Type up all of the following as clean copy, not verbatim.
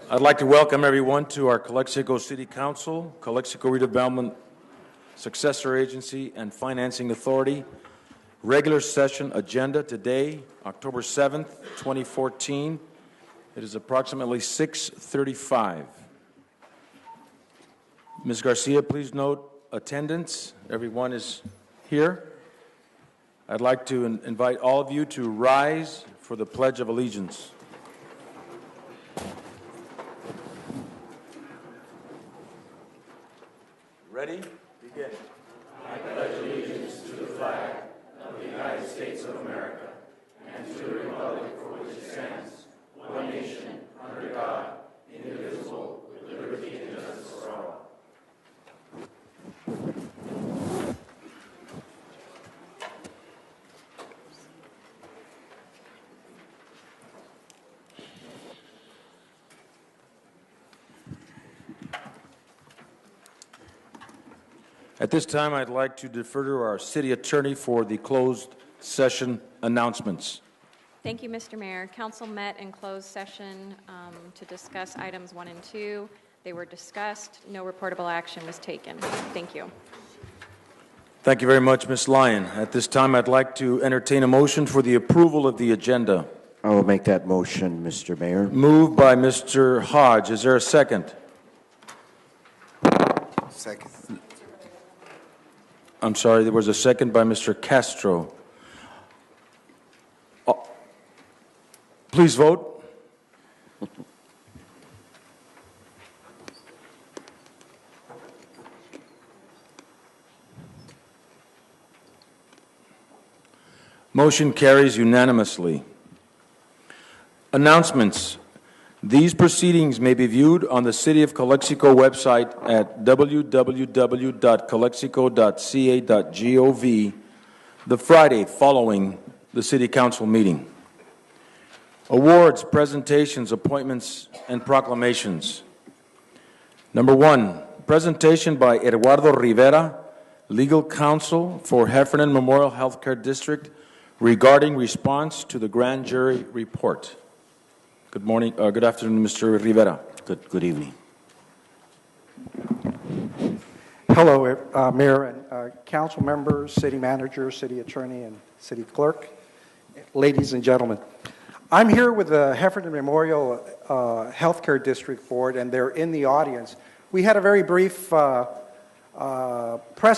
I'd like to welcome everyone to our Calexico City Council, Calexico Redevelopment Successor Agency, and Financing Authority regular session agenda today, October 7th, 2014. It is approximately 6:35. Ms. Garcia, please note attendance. Everyone is here. I'd like to invite all of you to rise for the Pledge of Allegiance. Ready? Begin. I pledge allegiance to the flag of the United States of America and to the republic for which it stands, one nation, under God, indivisible, with liberty and justice for all. At this time, I'd like to defer to our city attorney for the closed session announcements. Thank you, Mr. Mayor. Council met in closed session to discuss items 1 and 2. They were discussed. No reportable action was taken. Thank you. Thank you very much, Ms. Lyon. At this time, I'd like to entertain a motion for the approval of the agenda. I will make that motion, Mr. Mayor. Moved by Mr. Hodge. Is there a second? Second. I'm sorry, there was a second by Mr. Castro. Please vote. Motion carries unanimously. Announcements. These proceedings may be viewed on the City of Calexico website at www.calexico.ca.gov the Friday following the City Council meeting. Awards, presentations, appointments, and proclamations. Number 1, presentation by Eduardo Rivera, Legal Counsel for Heffernan Memorial Healthcare District regarding response to the grand jury report. Good morning, good afternoon, Mr. Rivera. Good evening. Hello, Mayor and Council members, City Manager, City Attorney, and City Clerk, ladies and gentlemen. I'm here with the Heffernan Memorial Healthcare District Board, and they're in the audience. We had a very brief press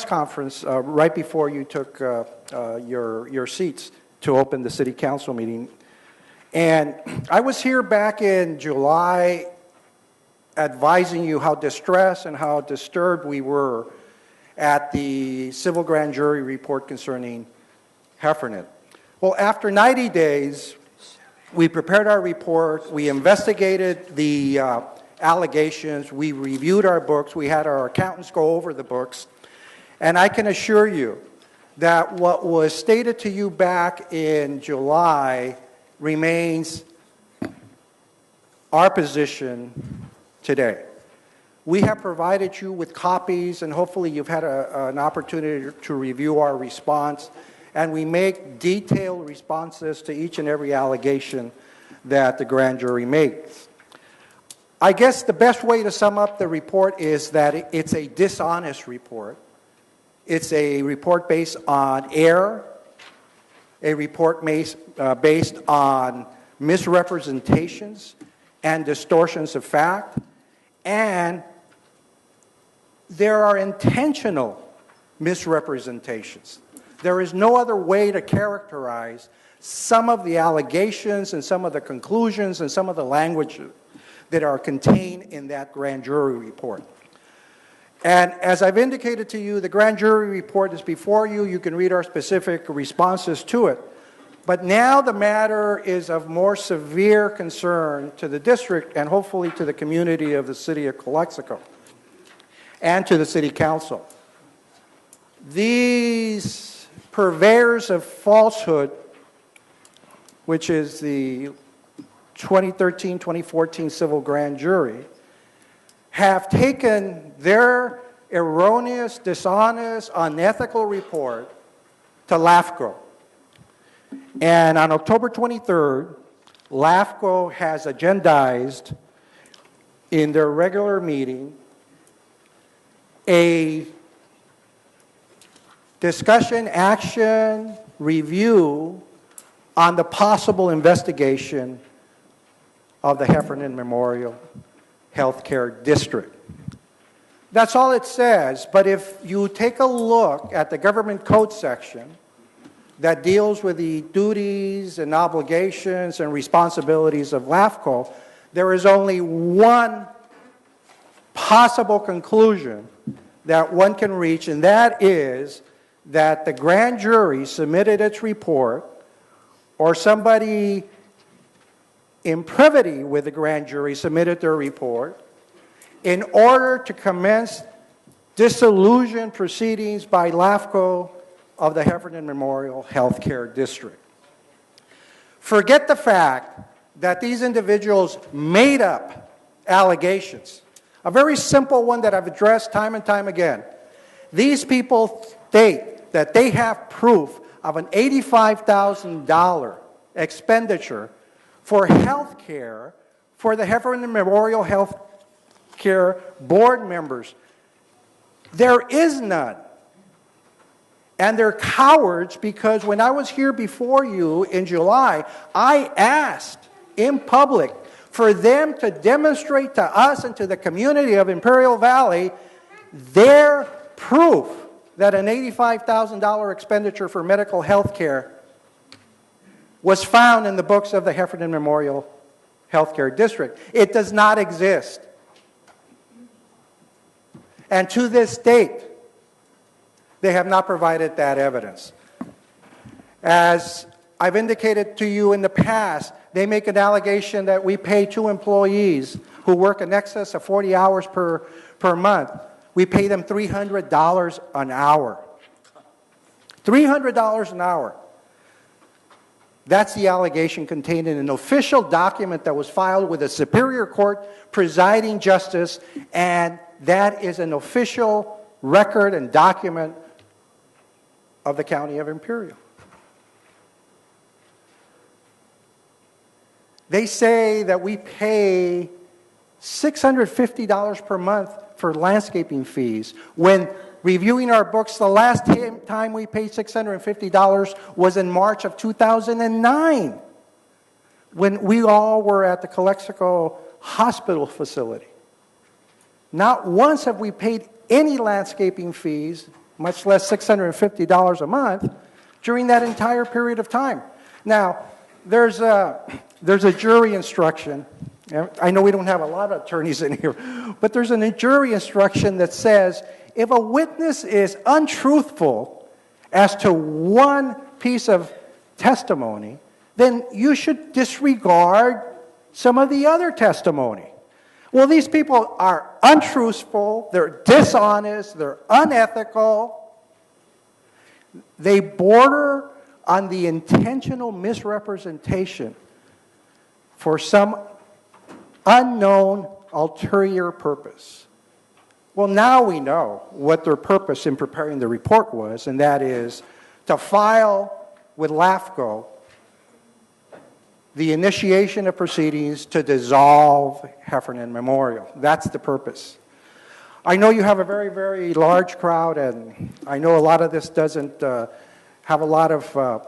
conference right before you took your seats to open the City Council meeting. And I was here back in July advising you how distressed and how disturbed we were at the civil grand jury report concerning Heffernan. Well, after 90 days, we prepared our report, we investigated the allegations, we reviewed our books, we had our accountants go over the books, and I can assure you that what was stated to you back in July remains our position today. We have provided you with copies, and hopefully you've had an opportunity to review our response, and we make detailed responses to each and every allegation that the grand jury makes. I guess the best way to sum up the report is that it's a dishonest report. It's a report based on error, a report based on misrepresentations and distortions of fact, and there are intentional misrepresentations. There is no other way to characterize some of the allegations and some of the conclusions and some of the language that are contained in that grand jury report. And as I've indicated to you, the grand jury report is before you. You can read our specific responses to it. But now the matter is of more severe concern to the district and hopefully to the community of the city of Calexico and to the city council. These purveyors of falsehood, which is the 2013-2014 civil grand jury, have taken their erroneous, dishonest, unethical report to LAFCO. And on October 23rd, LAFCO has agendized in their regular meeting a discussion, action, review on the possible investigation of the Heffernan Memorial Healthcare District. That's all it says, but if you take a look at the government code section that deals with the duties and obligations and responsibilities of LAFCO, there is only one possible conclusion that one can reach, and that is that the grand jury submitted its report, or somebody in privity with the grand jury submitted their report, in order to commence dissolution proceedings by LAFCO of the Heffernan Memorial Healthcare District. Forget the fact that these individuals made up allegations. A very simple one that I've addressed time and time again. These people state that they have proof of an $85,000 expenditure for health care for the Heffernan Memorial Healthcare board members. There is none. And they're cowards because when I was here before you in July, I asked in public for them to demonstrate to us and to the community of Imperial Valley their proof that an $85,000 expenditure for medical health care was found in the books of the Heffernan Memorial Healthcare District. It does not exist. And to this date, they have not provided that evidence. As I've indicated to you in the past, they make an allegation that we pay 2 employees who work in excess of 40 hours per month. We pay them $300 an hour. $300 an hour. That's the allegation contained in an official document that was filed with a Superior Court presiding justice, and that is an official record and document of the County of Imperial. They say that we pay $650 per month for landscaping fees. When reviewing our books, the last time we paid $650 was in March of 2009, when we all were at the CoCLX hospital facility. Not once have we paid any landscaping fees, much less $650 a month, during that entire period of time. Now, there's a jury instruction. I know we don't have a lot of attorneys in here, but there's a jury instruction that says if a witness is untruthful as to one piece of testimony, then you should disregard some of the other testimony. Well, these people are untruthful, they're dishonest, they're unethical. They border on the intentional misrepresentation for some unknown ulterior purpose. Well, now we know what their purpose in preparing the report was, and that is to file with LAFCO the initiation of proceedings to dissolve Heffernan Memorial. That's the purpose. I know you have a very, very large crowd, and I know a lot of this doesn't have a lot of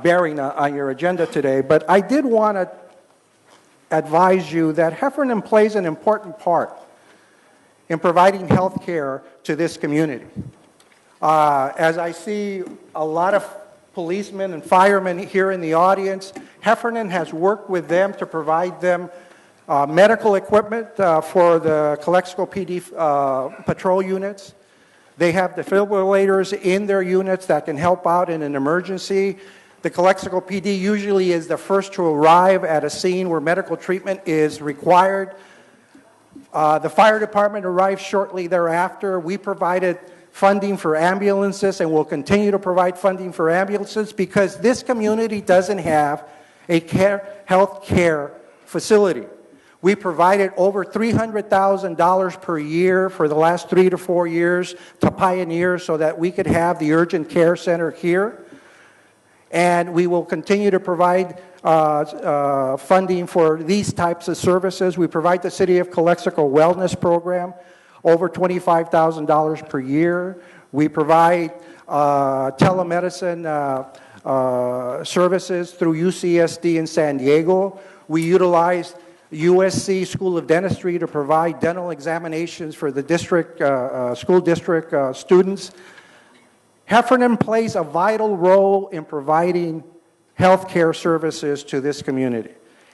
bearing on your agenda today, but I did want to advise you that Heffernan plays an important part in providing health care to this community. As I see a lot of policemen and firemen here in the audience, Heffernan has worked with them to provide them medical equipment for the CoCLX PD patrol units. They have defibrillators in their units that can help out in an emergency. The CoCLX PD usually is the first to arrive at a scene where medical treatment is required. The fire department arrives shortly thereafter. We provided funding for ambulances and will continue to provide funding for ambulances because this community doesn't have a health care facility. We provided over $300,000 per year for the last 3 to 4 years to Pioneer so that we could have the urgent care center here. And we will continue to provide funding for these types of services. We provide the City of Calexico Wellness Program, over $25,000 per year. We provide telemedicine services through UCSD in San Diego. We utilize USC School of Dentistry to provide dental examinations for the district, school district students. Heffernan plays a vital role in providing health care services to this community.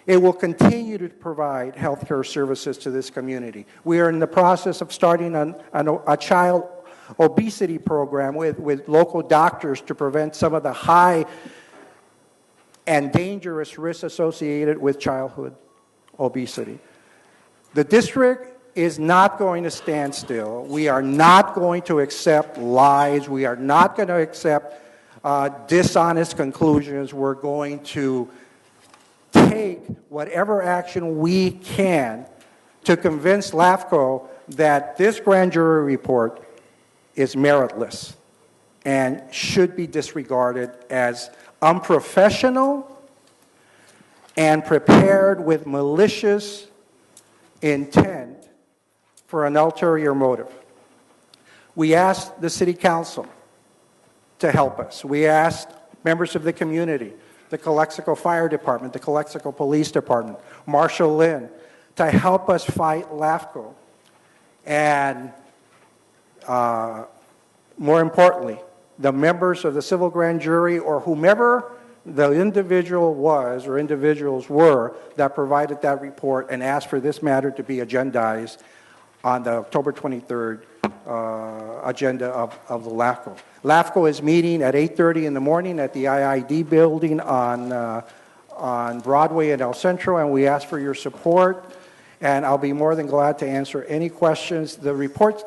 It will continue to provide health care services to this community. We are in the process of starting a child obesity program with local doctors to prevent some of the high and dangerous risks associated with childhood obesity. The district is not going to stand still. We are not going to accept lies. We are not going to accept dishonest conclusions. We're going to take whatever action we can to convince LAFCO that this grand jury report is meritless and should be disregarded as unprofessional and prepared with malicious intent for an ulterior motive. We asked the City Council to help us. We asked members of the community, the Calexico Fire Department, the Calexico Police Department, Marshall Lynn, to help us fight LAFCO. And more importantly, the members of the civil grand jury or whomever the individual was or individuals were that provided that report and asked for this matter to be agendized on the October 23rd agenda of the LAFCO. LAFCO is meeting at 8:30 in the morning at the IID building on Broadway and El Centro, and we ask for your support, and I'll be more than glad to answer any questions. The report,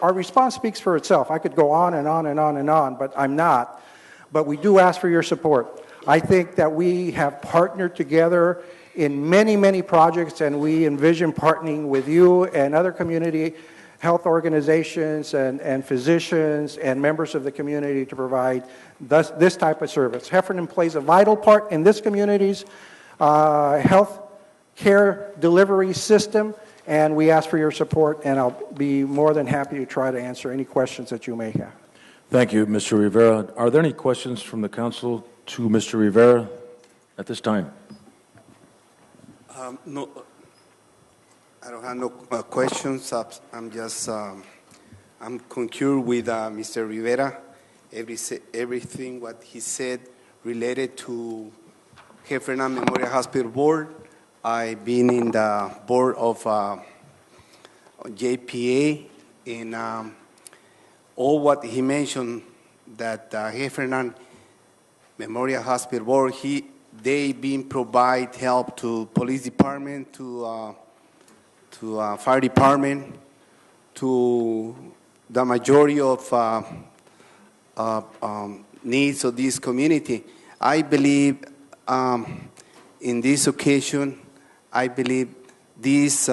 our response speaks for itself. I could go on and on and on and on, but I'm not. But we do ask for your support. I think that we have partnered together in many, many projects, and we envision partnering with you and other community health organizations and physicians and members of the community to provide this type of service. Heffernan plays a vital part in this community's health care delivery system, and we ask for your support, and I'll be more than happy to try to answer any questions that you may have. Thank you, Mr. Rivera. Are there any questions from the council to Mr. Rivera at this time? No, I don't have no questions. I'm just, I'm concur with Mr. Rivera. Everything what he said related to Heffernan Memorial Hospital Board. I've been in the board of JPA, and all what he mentioned that Heffernan Memorial Hospital Board, they been provide help to police department, to fire department, to the majority of needs of this community. I believe in this occasion, I believe these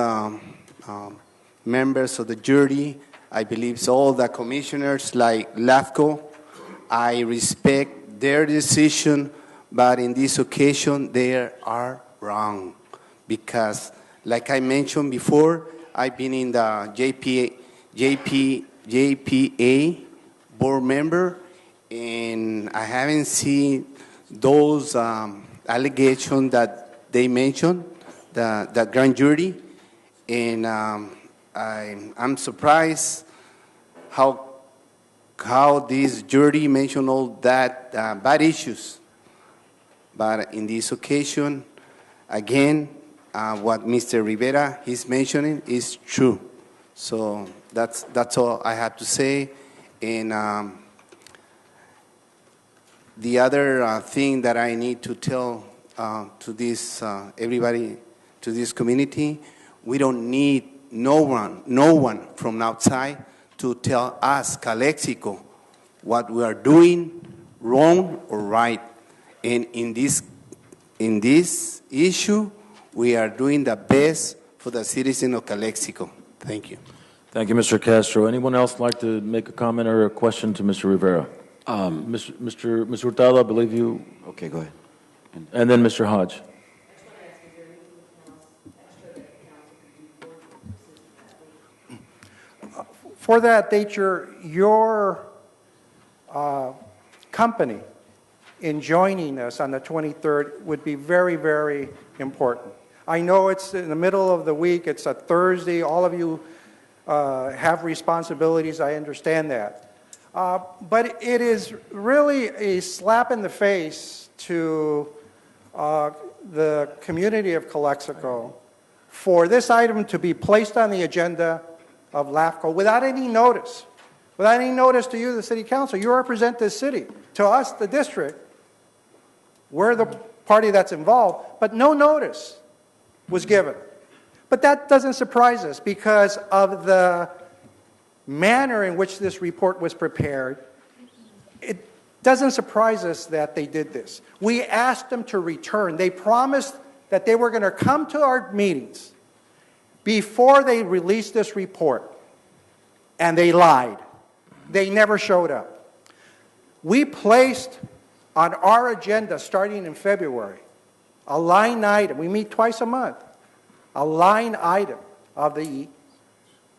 members of the jury, I believe all the commissioners like LAFCO, I respect their decision, but in this occasion, they are wrong. Because, like I mentioned before, I've been in the JPA board member, and I haven't seen those allegations that they mentioned, the grand jury, and I'm surprised how this jury mentioned all that bad issues. But in this occasion, again, what Mr. Rivera is mentioning is true. So that's all I have to say. And the other thing that I need to tell to this everybody, to this community, we don't need no one from outside to tell us, Calexico, what we are doing wrong or right. And in this issue, we are doing the best for the citizens of Calexico. Thank you. Thank you, Mr. Castro. Anyone else like to make a comment or a question to Mr. Rivera? Mr. Hurtado, I believe you, Okay, go ahead. and then Mr. Hodge. For that date, your company in joining us on the 23rd would be very, very important. I know it's in the middle of the week, it's a Thursday, all of you have responsibilities, I understand that. But it is really a slap in the face to the community of Calexico for this item to be placed on the agenda of LAFCO without any notice. Without any notice to you, the City Council. You represent this city. To us, the district, we're the party that's involved, but no notice was given. But that doesn't surprise us because of the manner in which this report was prepared. It doesn't surprise us that they did this. We asked them to return. They promised that they were going to come to our meetings before they released this report, and they lied. They never showed up. We placed on our agenda starting in February a line item. We meet twice a month. A line item of the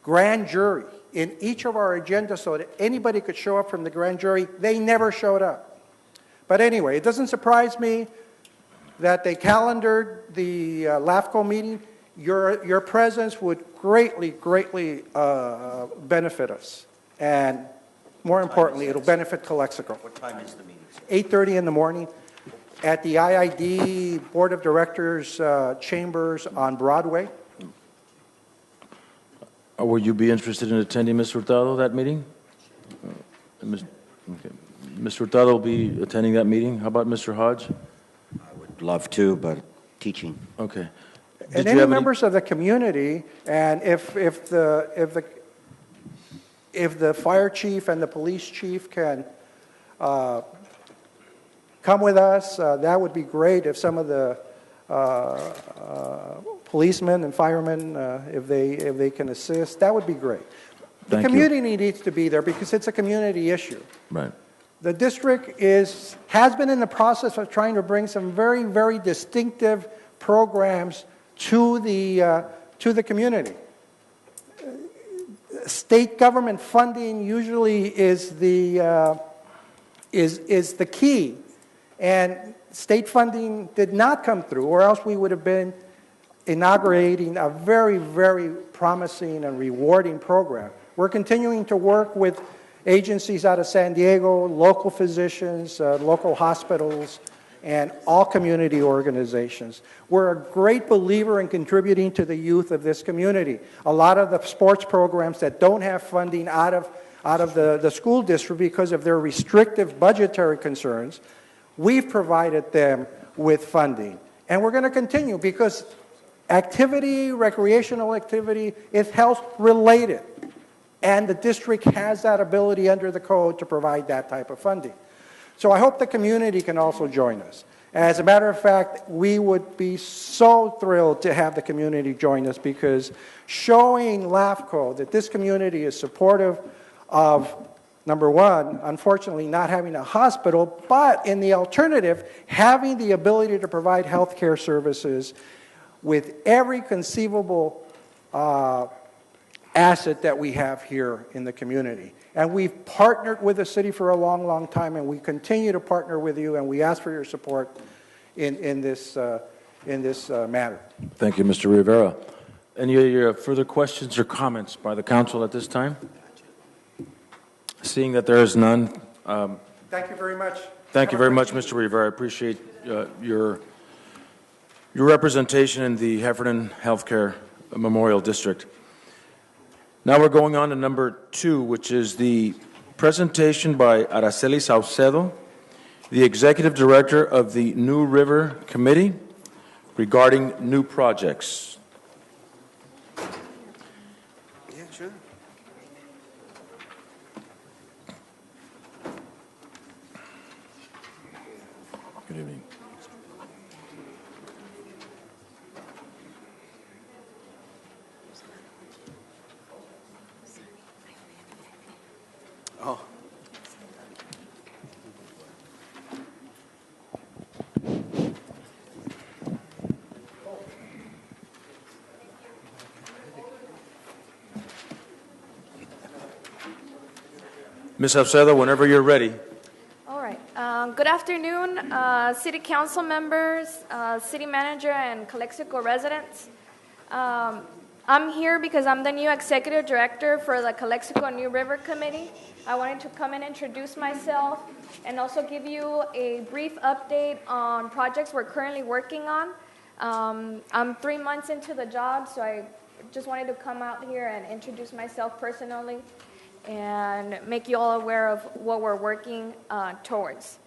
grand jury in each of our agendas so that anybody could show up from the grand jury. They never showed up. But anyway, it doesn't surprise me that they calendared the LAFCO meeting. Your presence would greatly, greatly benefit us. And more importantly, it'll benefit Calexico. What time is the meeting? 8:30 in the morning at the IID Board of Directors chambers on Broadway. Will you be interested in attending, Mr. Hurtado, that meeting? Okay. Mr. Hurtado will be attending that meeting. How about Mr. Hodge? I would love to, but teaching. Okay. And any members of the community, and if the fire chief and the police chief can come with us, that would be great. If some of the policemen and firemen, if they can assist, that would be great. The community needs to be there because it's a community issue. Right. The district has been in the process of trying to bring some very, very distinctive programs to the community. State government funding usually is the key, and state funding did not come through, or else we would have been inaugurating a very, very promising and rewarding program. We're continuing to work with agencies out of San Diego, local physicians, local hospitals, and all community organizations. We're a great believer in contributing to the youth of this community. A lot of the sports programs that don't have funding out of the school district because of their restrictive budgetary concerns, we've provided them with funding. And we're going to continue because activity, recreational activity, is health related. And the district has that ability under the code to provide that type of funding. So I hope the community can also join us. As a matter of fact, we would be so thrilled to have the community join us because showing LAFCO that this community is supportive of, number one, unfortunately not having a hospital, but in the alternative, having the ability to provide health care services with every conceivable asset that we have here in the community. And we've partnered with the city for a long, long time, and we continue to partner with you, and we ask for your support in this matter. Thank you, Mr. Rivera. Any further questions or comments by the council at this time? Seeing that there is none. Thank you very much. Thank you very much, Mr. Rivera. I appreciate your representation in the Heffernan Healthcare Memorial District. Now we're going on to number 2, which is the presentation by Araceli Saucedo, the Executive Director of the New River Committee, regarding new projects. Yeah, sure. Good evening. Oh. Ms. Salcedo, whenever you're ready. All right. Good afternoon, City Council members, City Manager, and Calexico residents. I'm here because I'm the new Executive Director for the Calexico New River Committee. I wanted to come and introduce myself and also give you a brief update on projects we're currently working on. I'm 3 months into the job, so I just wanted to come out here and introduce myself personally and make you all aware of what we're working towards.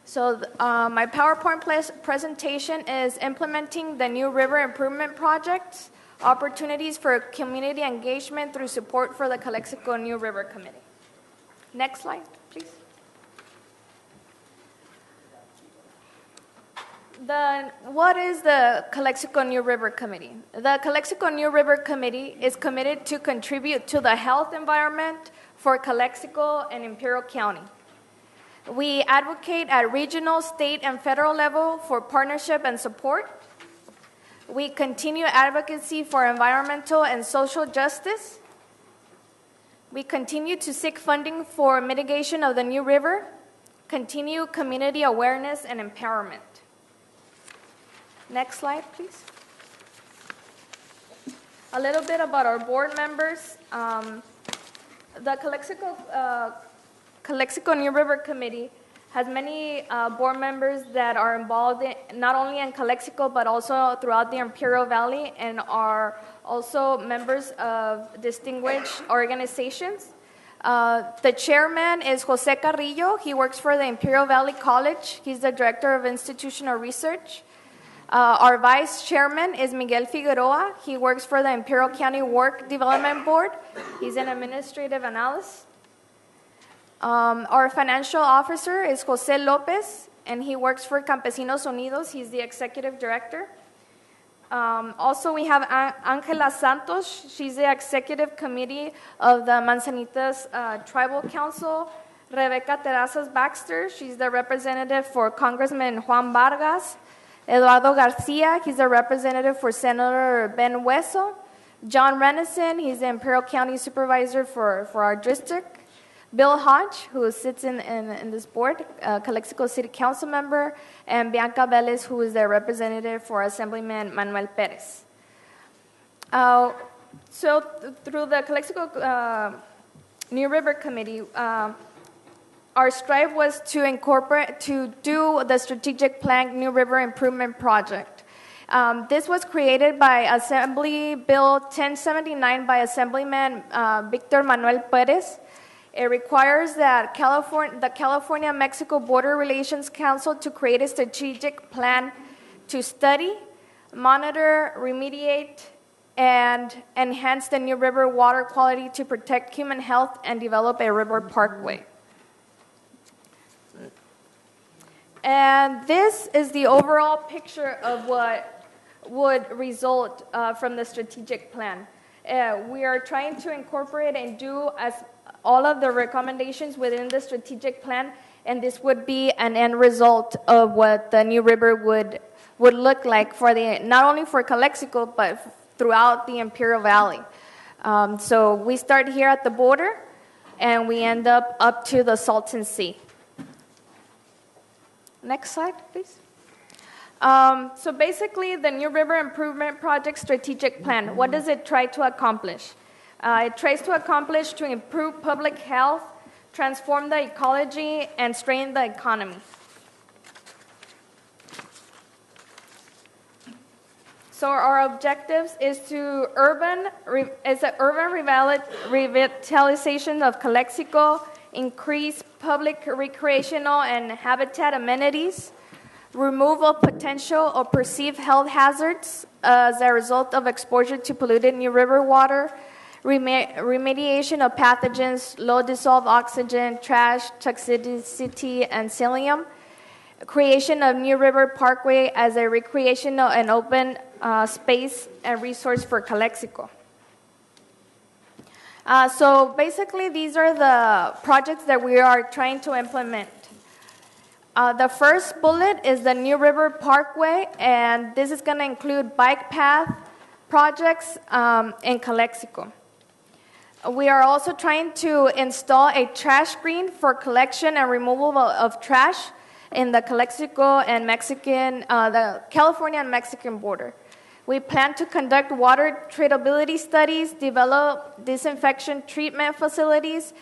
So my PowerPoint presentation is implementing the New River Improvement Project, opportunities for community engagement through support for the Calexico New River Committee. Next slide, please. What is the Calexico New River Committee? The Calexico New River Committee is committed to contribute to the health environment for Calexico and Imperial County. We advocate at regional, state, and federal level for partnership and support. We continue advocacy for environmental and social justice. We continue to seek funding for mitigation of the New River, continue community awareness and empowerment. Next slide, please. A little bit about our board members. The Calexico New River Committee has many board members that are involved not only in Calexico but also throughout the Imperial Valley and are also members of distinguished organizations. The chairman is Jose Carrillo. He works for the Imperial Valley College. He's the director of institutional research. Our vice chairman is Miguel Figueroa. He works for the Imperial County Work Development Board. He's an administrative analyst. Our financial officer is Jose Lopez, and he works for Campesinos Unidos. He's the executive director. Also, we have Angela Santos. She's the executive committee of the Manzanitas Tribal Council. Rebecca Terrazas Baxter, she's the representative for Congressman Juan Vargas. Eduardo Garcia, he's the representative for Senator Ben Hueso. John Renison, he's the Imperial County Supervisor for our district. Bill Hodge, who sits in this board, Calexico City Council member, and Bianca Velez, who is the representative for Assemblyman Manuel Perez. So through the Calexico New River Committee, our strive was to do the strategic plan New River Improvement Project. This was created by Assembly Bill 1079 by Assemblyman Victor Manuel Perez. It requires that the California-Mexico Border Relations Council to create a strategic plan to study, monitor, remediate, and enhance the New River water quality to protect human health and develop a river parkway. And this is the overall picture of what would result from the strategic plan. We are trying to incorporate and do all of the recommendations within the strategic plan, and this would be an end result of what the New River would look like for not only for Calexico, but throughout the Imperial Valley. So we start here at the border, and we end up to the Salton Sea. Next slide, please. So basically, the New River Improvement Project Strategic Plan, what does it try to accomplish? It tries to accomplish to improve public health, transform the ecology, and strengthen the economy. So our objectives is the urban revitalization of Calexico, increase public recreational and habitat amenities, removal of potential or perceived health hazards as a result of exposure to polluted New River water, remediation of pathogens, low dissolved oxygen, trash, toxicity, and psyllium, creation of New River Parkway as a recreational and open space and resource for Calexico. So basically, these are the projects that we are trying to implement. The first bullet is the New River Parkway, and this is going to include bike path projects in Calexico. We are also trying to install a trash screen for collection and removal of trash in the Calexico and the California and Mexican border. We plan to conduct water treatability studies, develop disinfection treatment facilities,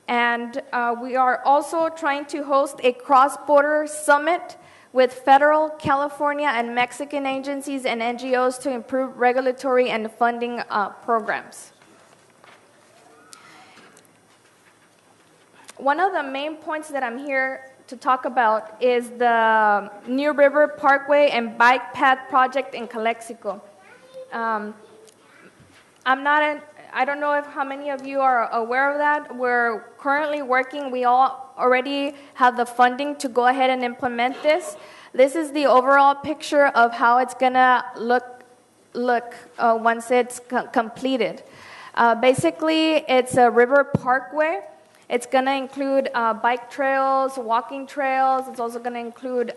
and we are also trying to host a cross-border summit with federal, California, and Mexican agencies and NGOs to improve regulatory and funding programs. One of the main points that I'm here to talk about is the New River Parkway and Bike Path project in Calexico. I don't know if how many of you are aware of that. We're currently working, we all already have the funding to go ahead and implement this. This is the overall picture of how it's gonna look once it's completed. Basically, it's a river parkway. It's going to include bike trails, walking trails. It's also going to include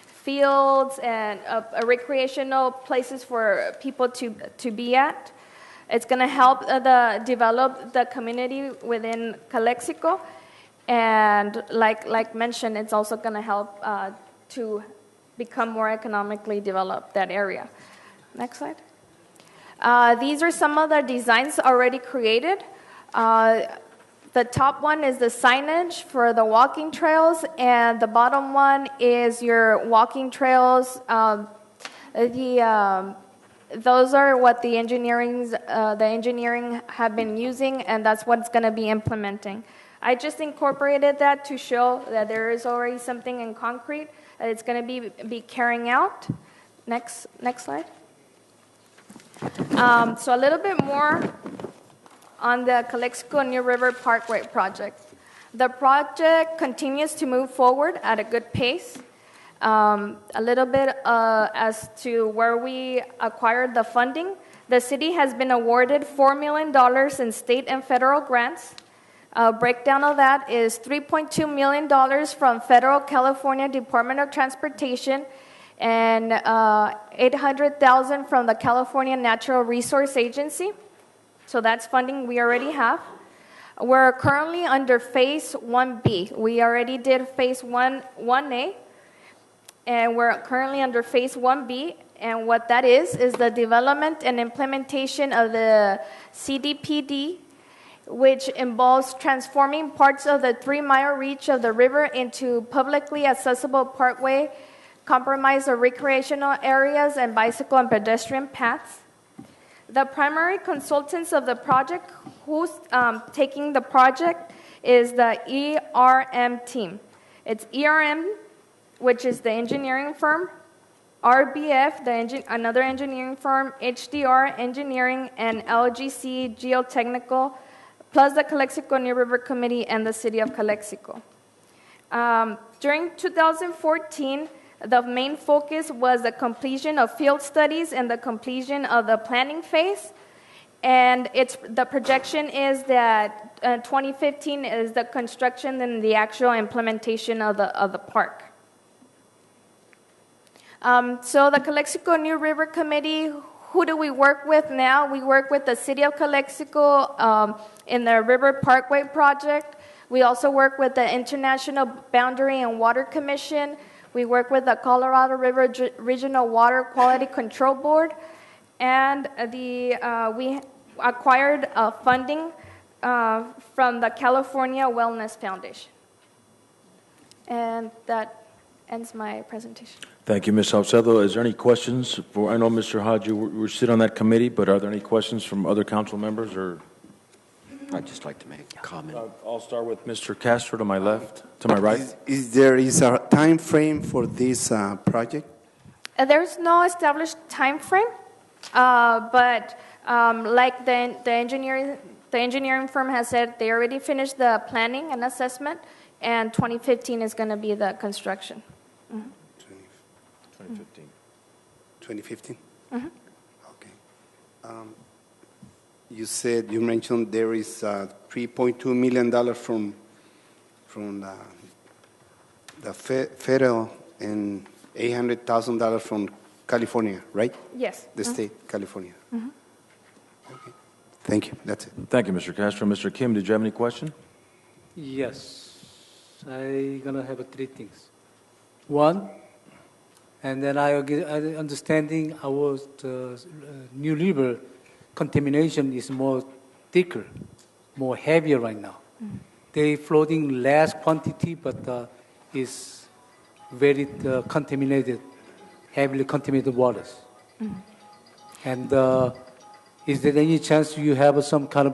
fields and recreational places for people to be at. It's going to help develop the community within Calexico. And like mentioned, it's also going to help to become more economically developed, that area. Next slide. These are some of the designs already created. The top one is the signage for the walking trails, and the bottom one is your walking trails. Those are what the engineering have been using, and that's what it's going to be implementing. I just incorporated that to show that there is already something in concrete that it's going to be carrying out. Next slide. So a little bit more on the Calexico New River Parkway project. The project continues to move forward at a good pace. A little bit as to where we acquired the funding. The city has been awarded $4 million in state and federal grants. A breakdown of that is $3.2 million from Federal California Department of Transportation and $800,000 from the California Natural Resource Agency. So that's funding we already have. We're currently under Phase 1B. We already did Phase 1A, and we're currently under Phase 1B. And what that is the development and implementation of the CDPD, which involves transforming parts of the 3-mile reach of the river into publicly accessible parkway, comprised of recreational areas and bicycle and pedestrian paths. The primary consultants of the project who's taking the project is the ERM team. It's ERM, which is the engineering firm, RBF, another engineering firm, HDR Engineering, and LGC Geotechnical, plus the Calexico New River Committee and the City of Calexico. During 2014, the main focus was the completion of field studies and the completion of the planning phase. And the projection is that 2015 is the construction and the actual implementation of the park. So the Calexico New River Committee, who do we work with now? We work with the City of Calexico in the River Parkway project. We also work with the International Boundary and Water Commission. We work with the Colorado River Regional Water Quality Control Board, and we acquired funding from the California Wellness Foundation. And that ends my presentation. Thank you, Ms. Salcedo. Is there any questions? I know, Mr. Hodge, you sit on that committee, but are there any questions from other council members? Or I'd just like to make a comment. I'll start with Mr. Castro to my left, to my right. Is there a time frame for this project? There's no established time frame, but like the engineering firm has said, they already finished the planning and assessment, and 2015 is going to be the construction. Mm-hmm. 2015. 2015? Mm-hmm. Okay. You mentioned there is $3.2 million from the federal and $800,000 from California, right? Yes. The state, California. Mm-hmm. Okay. Thank you. That's it. Thank you, Mr. Castro. Mr. Kim, did you have any question? Yes, I gonna have three things. One, and then I understanding our New River contamination is more thicker, more heavier right now. They floating less quantity, but is very contaminated, heavily contaminated waters. And is there any chance you have some kind of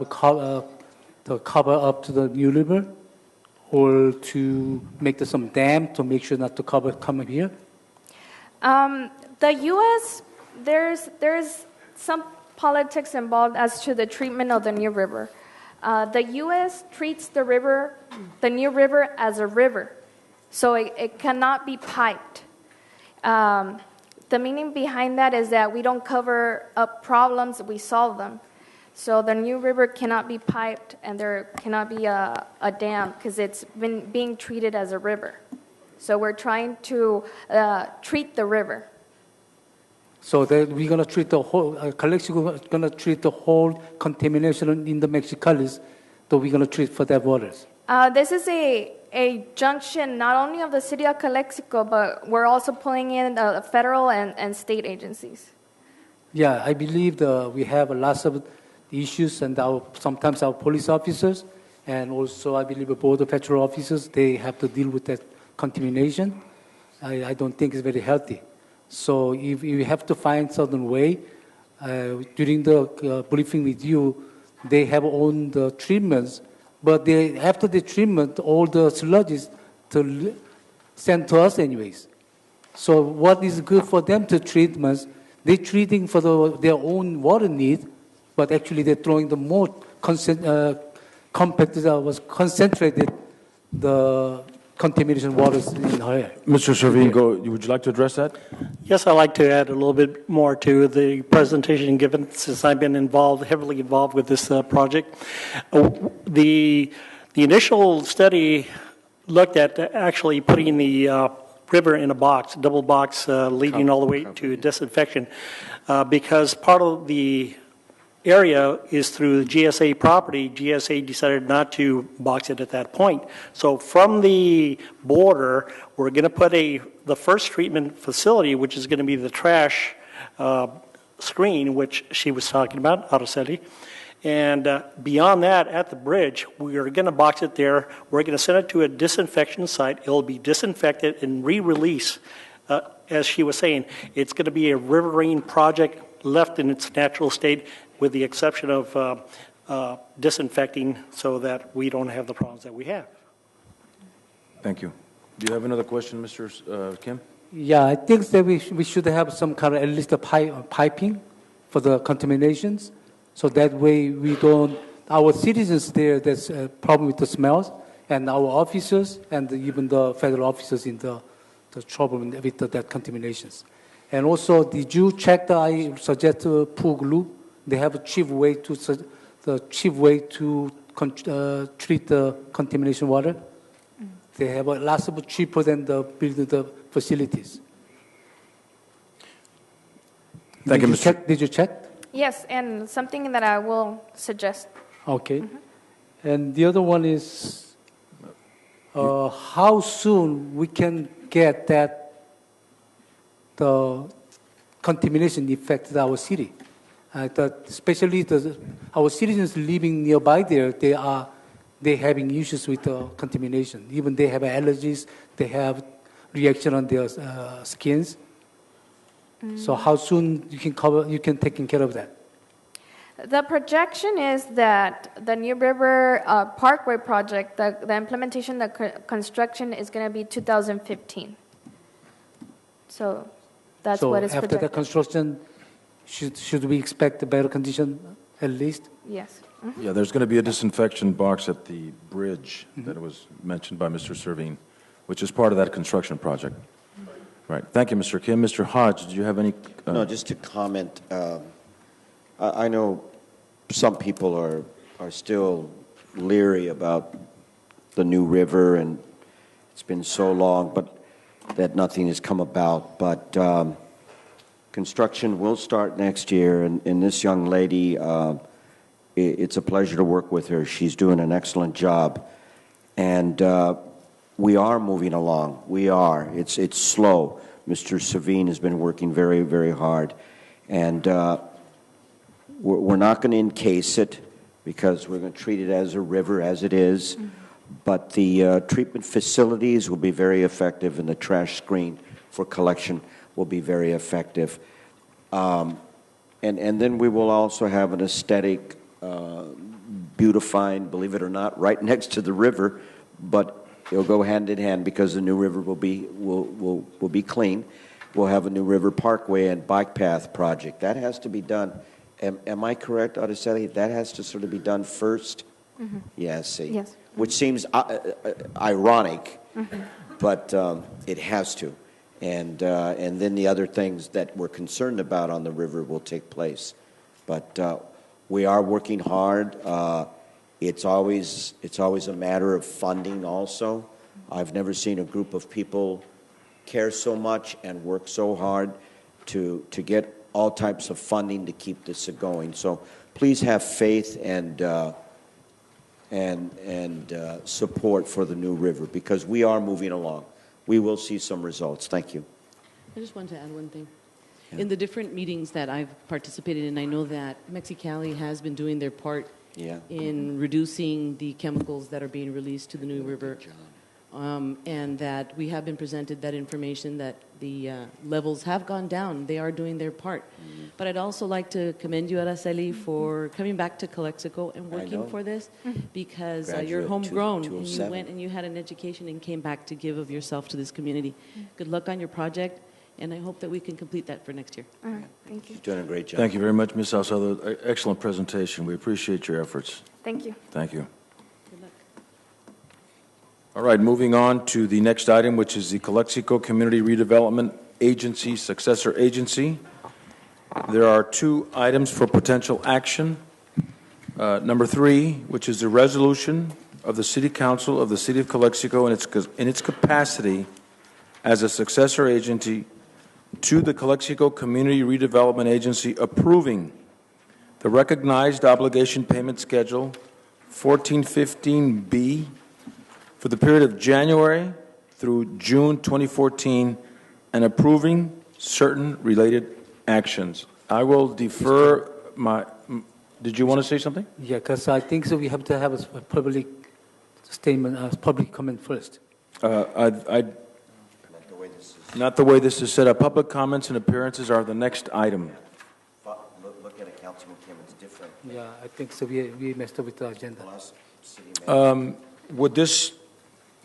to cover up to the New River, or to make some dam to make sure not to come here? The U.S. there's some politics involved as to the treatment of the New River. The U.S. treats the New River as a river, so it cannot be piped. The meaning behind that is that we don't cover up problems, we solve them. So the New River cannot be piped, and there cannot be a dam because it's been being treated as a river. So we're trying to treat the river. So that we're gonna treat the whole collection, gonna treat the whole contamination in the Mexicalis, so we're gonna treat for that waters. This is a junction not only of the city of Calexico, but we're also pulling in federal and state agencies. Yeah, I believe we have lots of issues, and sometimes our police officers, and also I believe the border patrol officers, they have to deal with that contamination. I don't think it's very healthy. So if you have to find certain way, during the briefing with you, they have own the treatments, but after the treatment, all the sludges to send to us anyways. So what is good for them to treatments? They're treating for their own water need, but actually they're throwing the more concentrated the contamination waters in her air. Mr. Servin, would you like to address that? Yes, I'd like to add a little bit more to the presentation given since I've been heavily involved with this project. The initial study looked at actually putting the river in a box, double box, leading all the way to disinfection, because part of the area is through the GSA property. GSA decided not to box it at that point. So from the border, we're going to put the first treatment facility, which is going to be the trash screen, which she was talking about, Araceli. And beyond that, at the bridge, we are going to box it there. We're going to send it to a disinfection site. It'll be disinfected and re-release. As she was saying, it's going to be a riverine project left in its natural state, with the exception of disinfecting so that we don't have the problems that we have. Thank you. Do you have another question, Mr. Kim? Yeah, I think that we should have some kind of at least a piping for the contaminations, so that way we don't, our citizens there, there's a problem with the smells, and our officers and even the federal officers in the trouble with that contaminations. And also, did you check I suggest Pug Loop? They have a cheap way to treat the contamination water. They have a lots of cheaper than building the facilities. Thank you, Mr. Did you check? Yes, and something that I will suggest. Okay. And the other one is how soon we can get the contamination affected our city. Especially our citizens living nearby there, they having issues with contamination. Even they have allergies, they have reaction on their skins. So how soon you can take care of that? The projection is that the New River Parkway project, the implementation, the construction is going to be 2015. So that's what is after projected. the construction, should we expect a better condition at least? Yes. Yeah, there's going to be a disinfection box at the bridge that was mentioned by Mr. Servin, which is part of that construction project. Right. Thank you, Mr. Kim. Mr. Hodge, do you have any? No, just to comment. I know some people are still leery about the New River, and it's been so long, but that nothing has come about. But construction will start next year, and this young lady It's a pleasure to work with her. She's doing an excellent job. And we are moving along. We are. It's slow. Mr. Savine has been working very, very hard. And we're not going to encase it because we're going to treat it as a river as it is. But the treatment facilities will be very effective, and the trash screen for collection will be very effective. And then we will also have an aesthetic beautifying, believe it or not, right next to the river, but it'll go hand in hand because the new river will be clean. We'll have a new river parkway and bike path project. That has to be done. Am I correct, Araceli? That has to sort of be done first? Mm-hmm. Yeah, see. Yes. Which seems ironic, but it has to. And then the other things that we're concerned about on the river will take place. But we are working hard. It's always a matter of funding also. I've never seen a group of people care so much and work so hard to get all types of funding to keep this going. So please have faith and support for the new river because we are moving along. We will see some results. Thank you. I just wanted to add one thing. Yeah. In the different meetings that I've participated in, I know that Mexicali has been doing their part in reducing the chemicals that are being released to the New River, and that we have been presented that information that the levels have gone down. They are doing their part. Mm-hmm. But I'd also like to commend you, Araceli, for coming back to CoCLX and working for this, because you're homegrown, and you went and you had an education and came back to give of yourself to this community. Good luck on your project, and I hope that we can complete that for next year. All right, thank you. You're doing a great job. Thank you very much, Ms. Salcedo. Excellent presentation. We appreciate your efforts. Thank you. Thank you. Good luck. All right, moving on to the next item, which is the Calexico Community Redevelopment Agency, successor agency. There are two items for potential action. Number 3, which is the resolution of the City Council of the City of Calexico in its capacity as a successor agency to the Calexico Community Redevelopment Agency approving the recognized obligation payment schedule 1415B for the period of January through June 2014 and approving certain related actions. I will defer my... Did you want to say something? Yeah, because I think so we have to have a public statement, public comment first. Not the way this is set up. Public comments and appearances are the next item. Look at it, Councilman Kim. It's different. Yeah, I think so we messed up with the agenda. Would this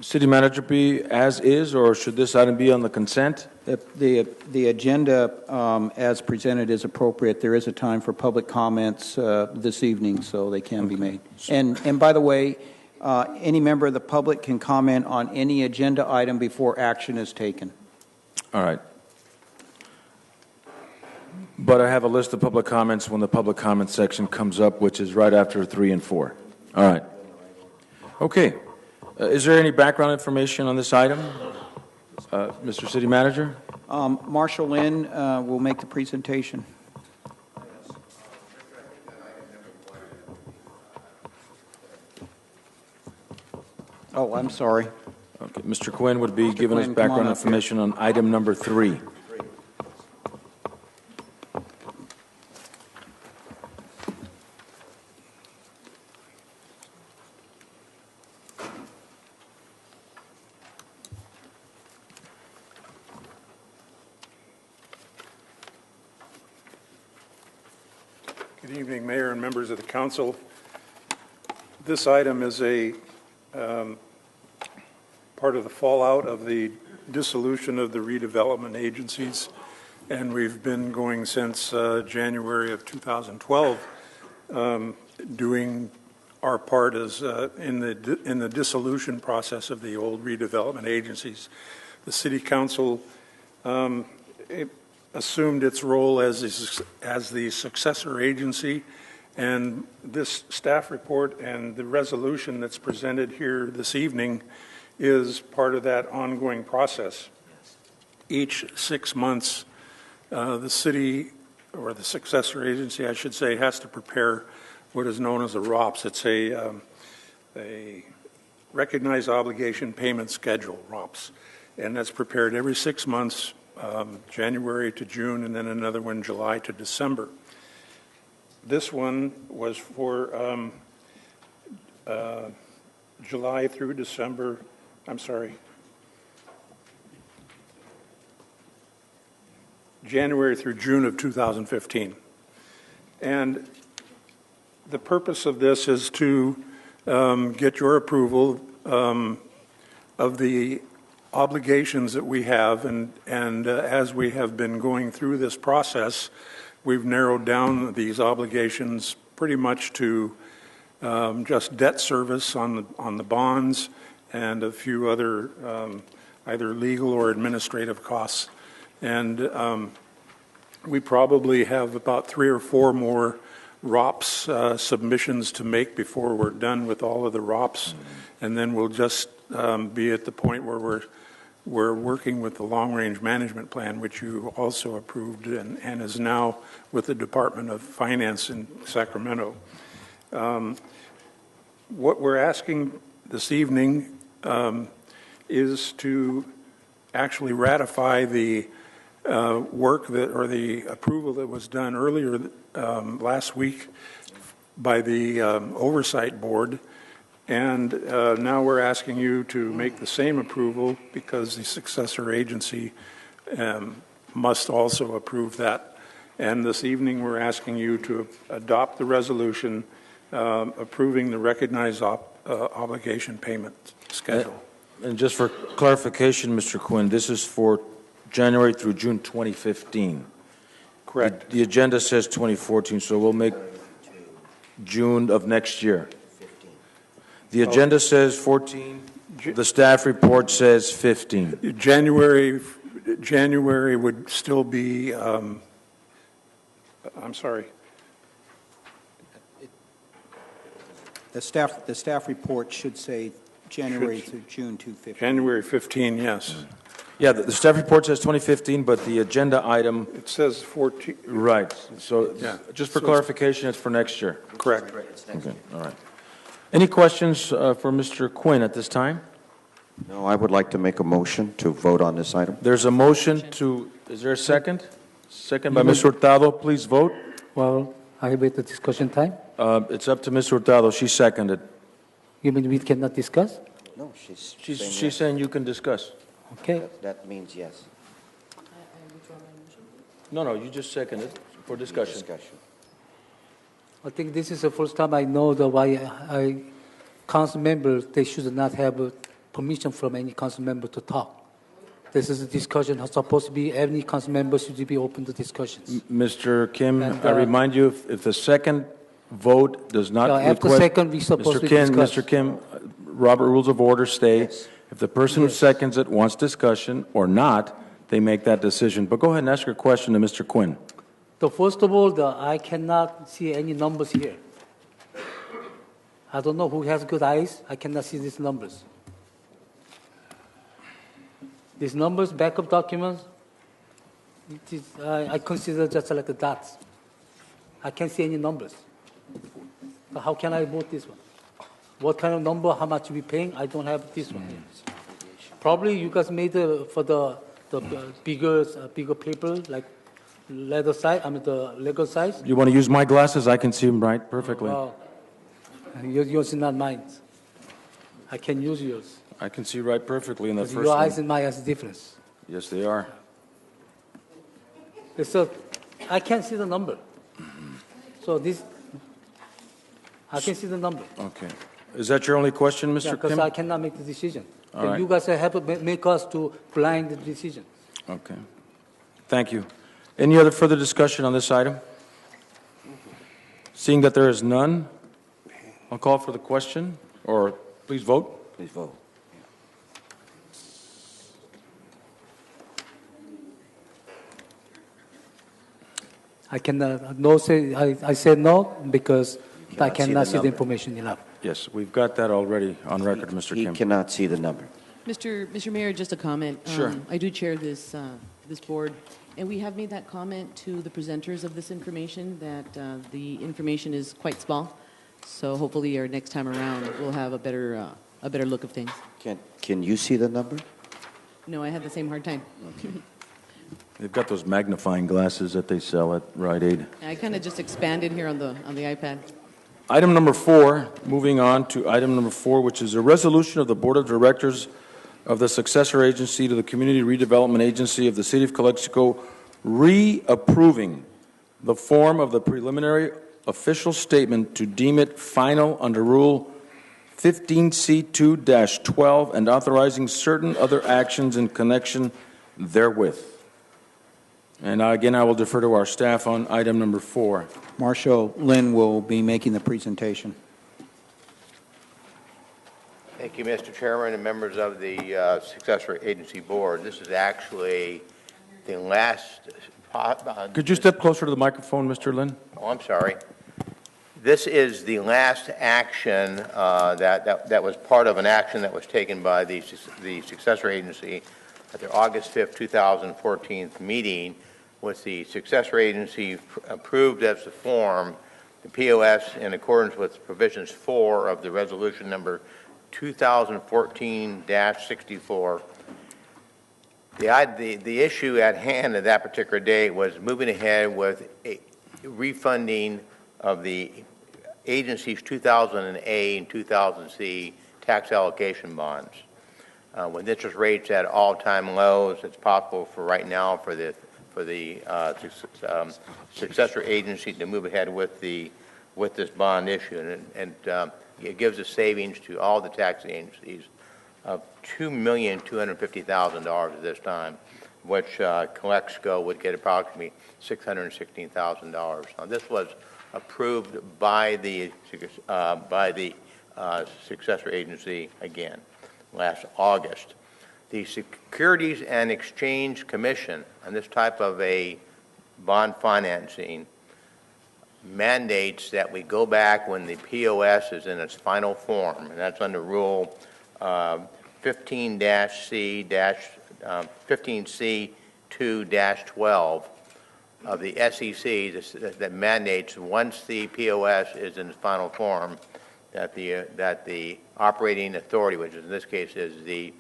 city manager be as is, or should this item be on the consent? The agenda as presented is appropriate. There is a time for public comments this evening, so they can be made. And by the way, any member of the public can comment on any agenda item before action is taken. All right. But I have a list of public comments when the public comment section comes up, which is right after 3 and 4. All right. Okay. Is there any background information on this item? Mr. City Manager? Marshall Lynn will make the presentation. Oh, I'm sorry. Okay. Mr. Quinn would be giving us background information on item number 3. Good evening, Mayor and members of the council. This item is a part of the fallout of the dissolution of the redevelopment agencies, and we've been going since January of 2012, doing our part as in the dissolution process of the old redevelopment agencies. The City Council assumed its role as the successor agency, and this staff report and the resolution that's presented here this evening is part of that ongoing process. Each 6 months, the city, or the successor agency, I should say, has to prepare what is known as a ROPS. It's a Recognized Obligation Payment Schedule, ROPS. And that's prepared every 6 months, January to June, and then another one July to December. This one was for July through December, I'm sorry, January through June of 2015. And the purpose of this is to get your approval of the obligations that we have, and as we have been going through this process, we've narrowed down these obligations pretty much to just debt service on the bonds and a few other either legal or administrative costs. And we probably have about 3 or 4 more ROPS submissions to make before we're done with all of the ROPS, and then we'll just be at the point where we're working with the long-range management plan, which you also approved and is now with the Department of Finance in Sacramento. What we're asking this evening is to actually ratify the work that, or the approval that was done earlier last week by the Oversight Board. And now we're asking you to make the same approval because the successor agency must also approve that. And this evening we're asking you to adopt the resolution approving the recognized obligation payment schedule. And just for clarification, Mr. Quinn, this is for January through June 2015. Correct. The agenda says 2014, so we'll make June of next year. The agenda says 14. The staff report says 15. January would still be, I'm sorry. The staff report should say January through June 2015. January 15, yes. Yeah, the staff report says 2015, but the agenda item... It says 14. Right. So Yeah. just for clarification, it's for next year. Correct. Okay. All right. Any questions for Mr. Quinn at this time? No, I would like to make a motion to vote on this item. There's a motion to... Is there a second? Second by Ms. Hurtado. Please vote. Well, I wait the discussion time. It's up to Ms. Hurtado. She seconded. You mean we cannot discuss? No, she's She's saying you can discuss. Okay. That means yes. No, you just seconded for discussion. I think this is the first time I know that why council members, they should not have permission from any council member to talk. This is a discussion supposed to be, every council member should be open to discussions. Mr. Kim, And, I remind you, if the second vote does not after second, we supposed to discuss. Mr. Kim, Robert Rules of Order state, if the person who seconds it wants discussion or not, they make that decision. But go ahead and ask your question to Mr. Quinn. So first of all, I cannot see any numbers here. I don't know who has good eyes. I cannot see these numbers. These numbers, backup documents, I consider just like the dots. I can't see any numbers. So how can I vote this one? What kind of number, how much we paying? I don't have this one here. Probably you guys made for the bigger paper, like leather size, the legal size. You want to use my glasses? I can see them right perfectly. Well, yours is not mine. I can use yours. I can see right perfectly in the first Your one. eyes and my eyes are different. Yes, they are. So I can't see the number. So this, I can see the number. Okay. Is that your only question, Mr. Because Kim? I cannot make the decision. All right. You guys have to make us to blind the decision. Okay. Thank you. Any other further discussion on this item? Seeing that there is none, I'll call for the question, or please vote. Please vote. I cannot, no say, I said no because I cannot see cannot the see the number. information enough. Yes, we've got that already on record, Mr. He Kim. cannot see the number. Mr. Mayor, just a comment. Sure. I do chair this board, and we have made that comment to the presenters of this information that the information is quite small. So hopefully our next time around, we'll have a better look of things. Can you see the number? No, I had the same hard time. They've got those magnifying glasses that they sell at Rite Aid. I kind of just expanded here on the iPad. Item number 4, moving on to item number 4, which is a resolution of the Board of Directors of the successor agency to the Community Redevelopment Agency of the City of Calexico, reapproving the form of the preliminary official statement to deem it final under Rule 15C2-12 and authorizing certain other actions in connection therewith. And again, I will defer to our staff on item number 4. Marshall Lynn will be making the presentation. Thank you, Mr. Chairman and members of the Successor Agency Board. This is actually the last... Could you step closer to the microphone, Mr. Lynn? Oh, I'm sorry. This is the last action that was part of an action that was taken by the Successor Agency at their August 5th, 2014 meeting, with the Successor Agency approved as the form the POS in accordance with provisions 4 of the resolution number 2014-64. The issue at hand at that particular date was moving ahead with a refunding of the agency's 2000A and 2000C tax allocation bonds. With interest rates at all-time lows, it's possible for right now for the successor agency to move ahead with this bond issue, and it gives a savings to all the tax agencies of $2,250,000 at this time, which CoCLX would get approximately $616,000. Now, this was approved by the successor agency again last August. The Securities and Exchange Commission on this type of a bond financing mandates that we go back when the POS is in its final form, and that's under Rule 15C2-12 of the SEC that mandates once the POS is in its final form that the operating authority, which in this case is the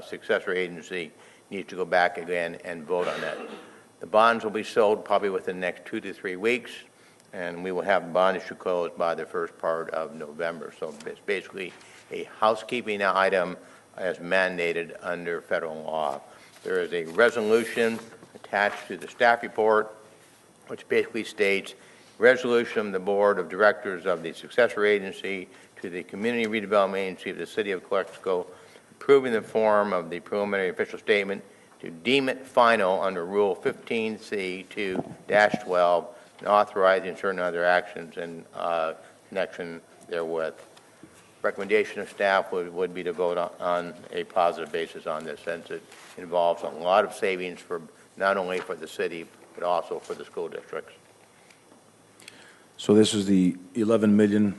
successor agency, needs to go back again and vote on that. The bonds will be sold probably within the next 2 to 3 weeks, and we will have the bond issue closed by the first part of November. So it's basically a housekeeping item as mandated under federal law. There is a resolution attached to the staff report, which basically states, resolution of the Board of Directors of the successor agency to the Community Redevelopment Agency of the City of Calexico, approving the form of the preliminary official statement to deem it final under Rule 15C2-12 and authorizing certain other actions in connection therewith. Recommendation of staff would be to vote on a positive basis on this, since it involves a lot of savings for not only for the city but also for the school districts. So this is the 11 million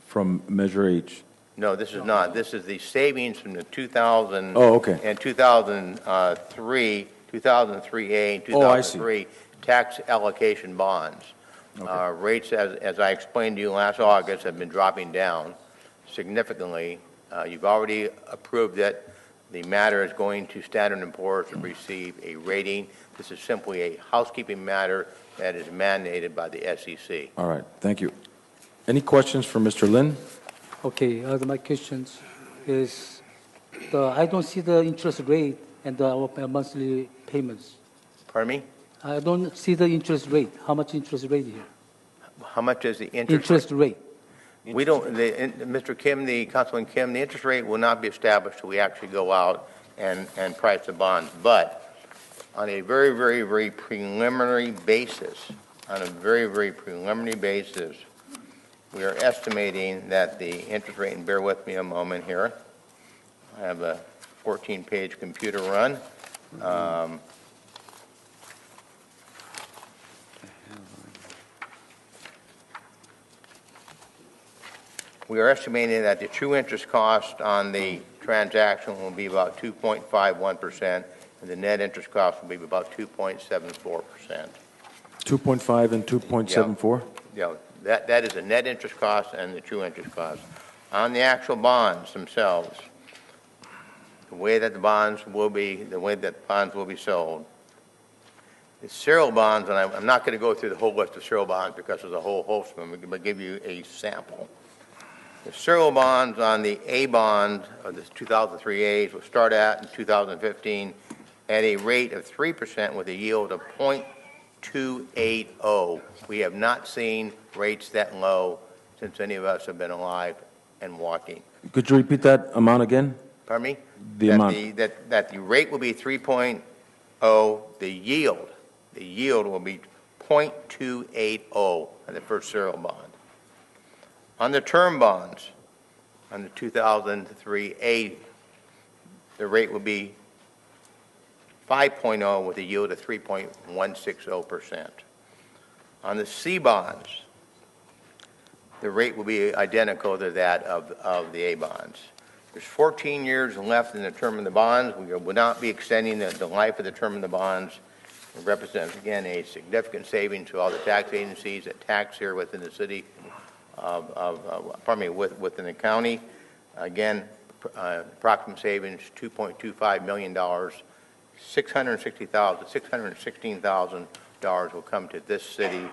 from Measure H. No, this is not. This is the savings from the 2000 and 2003, 2003A and 2003 tax allocation bonds. Rates, as I explained to you last August, have been dropping down significantly. You've already approved it. The matter is going to Standard & Poor's to receive a rating. This is simply a housekeeping matter that is mandated by the SEC. All right, thank you. Any questions for Mr. Lin? Okay, my questions is, I don't see the interest rate and the monthly payments. Pardon me? I don't see the interest rate. How much interest rate here? How much is the Interest rate. We don't, Mr. Kim, Councilman Kim, the interest rate will not be established until we actually go out and price the bonds. But on a very, very, very preliminary basis, we are estimating that the interest rate, and bear with me a moment here, I have a 14-page computer run. We are estimating that the true interest cost on the transaction will be about 2.51%, and the net interest cost will be about 2.74%. 2.5 and 2.74? that is the net interest cost and the true interest cost. On the actual bonds themselves, the way that bonds will be sold, the serial bonds, and I'm not going to go through the whole list of serial bonds because there's a whole host of them. I'm going to give you a sample. The serial bonds on the A bond of the 2003 A's will start out in 2015 at a rate of 3% with a yield of 0.280. We have not seen rates that low since any of us have been alive and walking. Could you repeat that amount again? Pardon me? The amount. That the rate will be 3.0. The yield will be 0.280 on the first serial bond. On the term bonds, on the 2003A, the rate will be 5.0 with a yield of 3.160%. On the C bonds, the rate will be identical to that of the A bonds. There's 14 years left in the term of the bonds. We will not be extending the life of the term of the bonds. It represents, again, a significant savings to all the tax agencies that tax here within the city within the county. Again, approximate savings, $2.25 million. $616,000 will come to this city.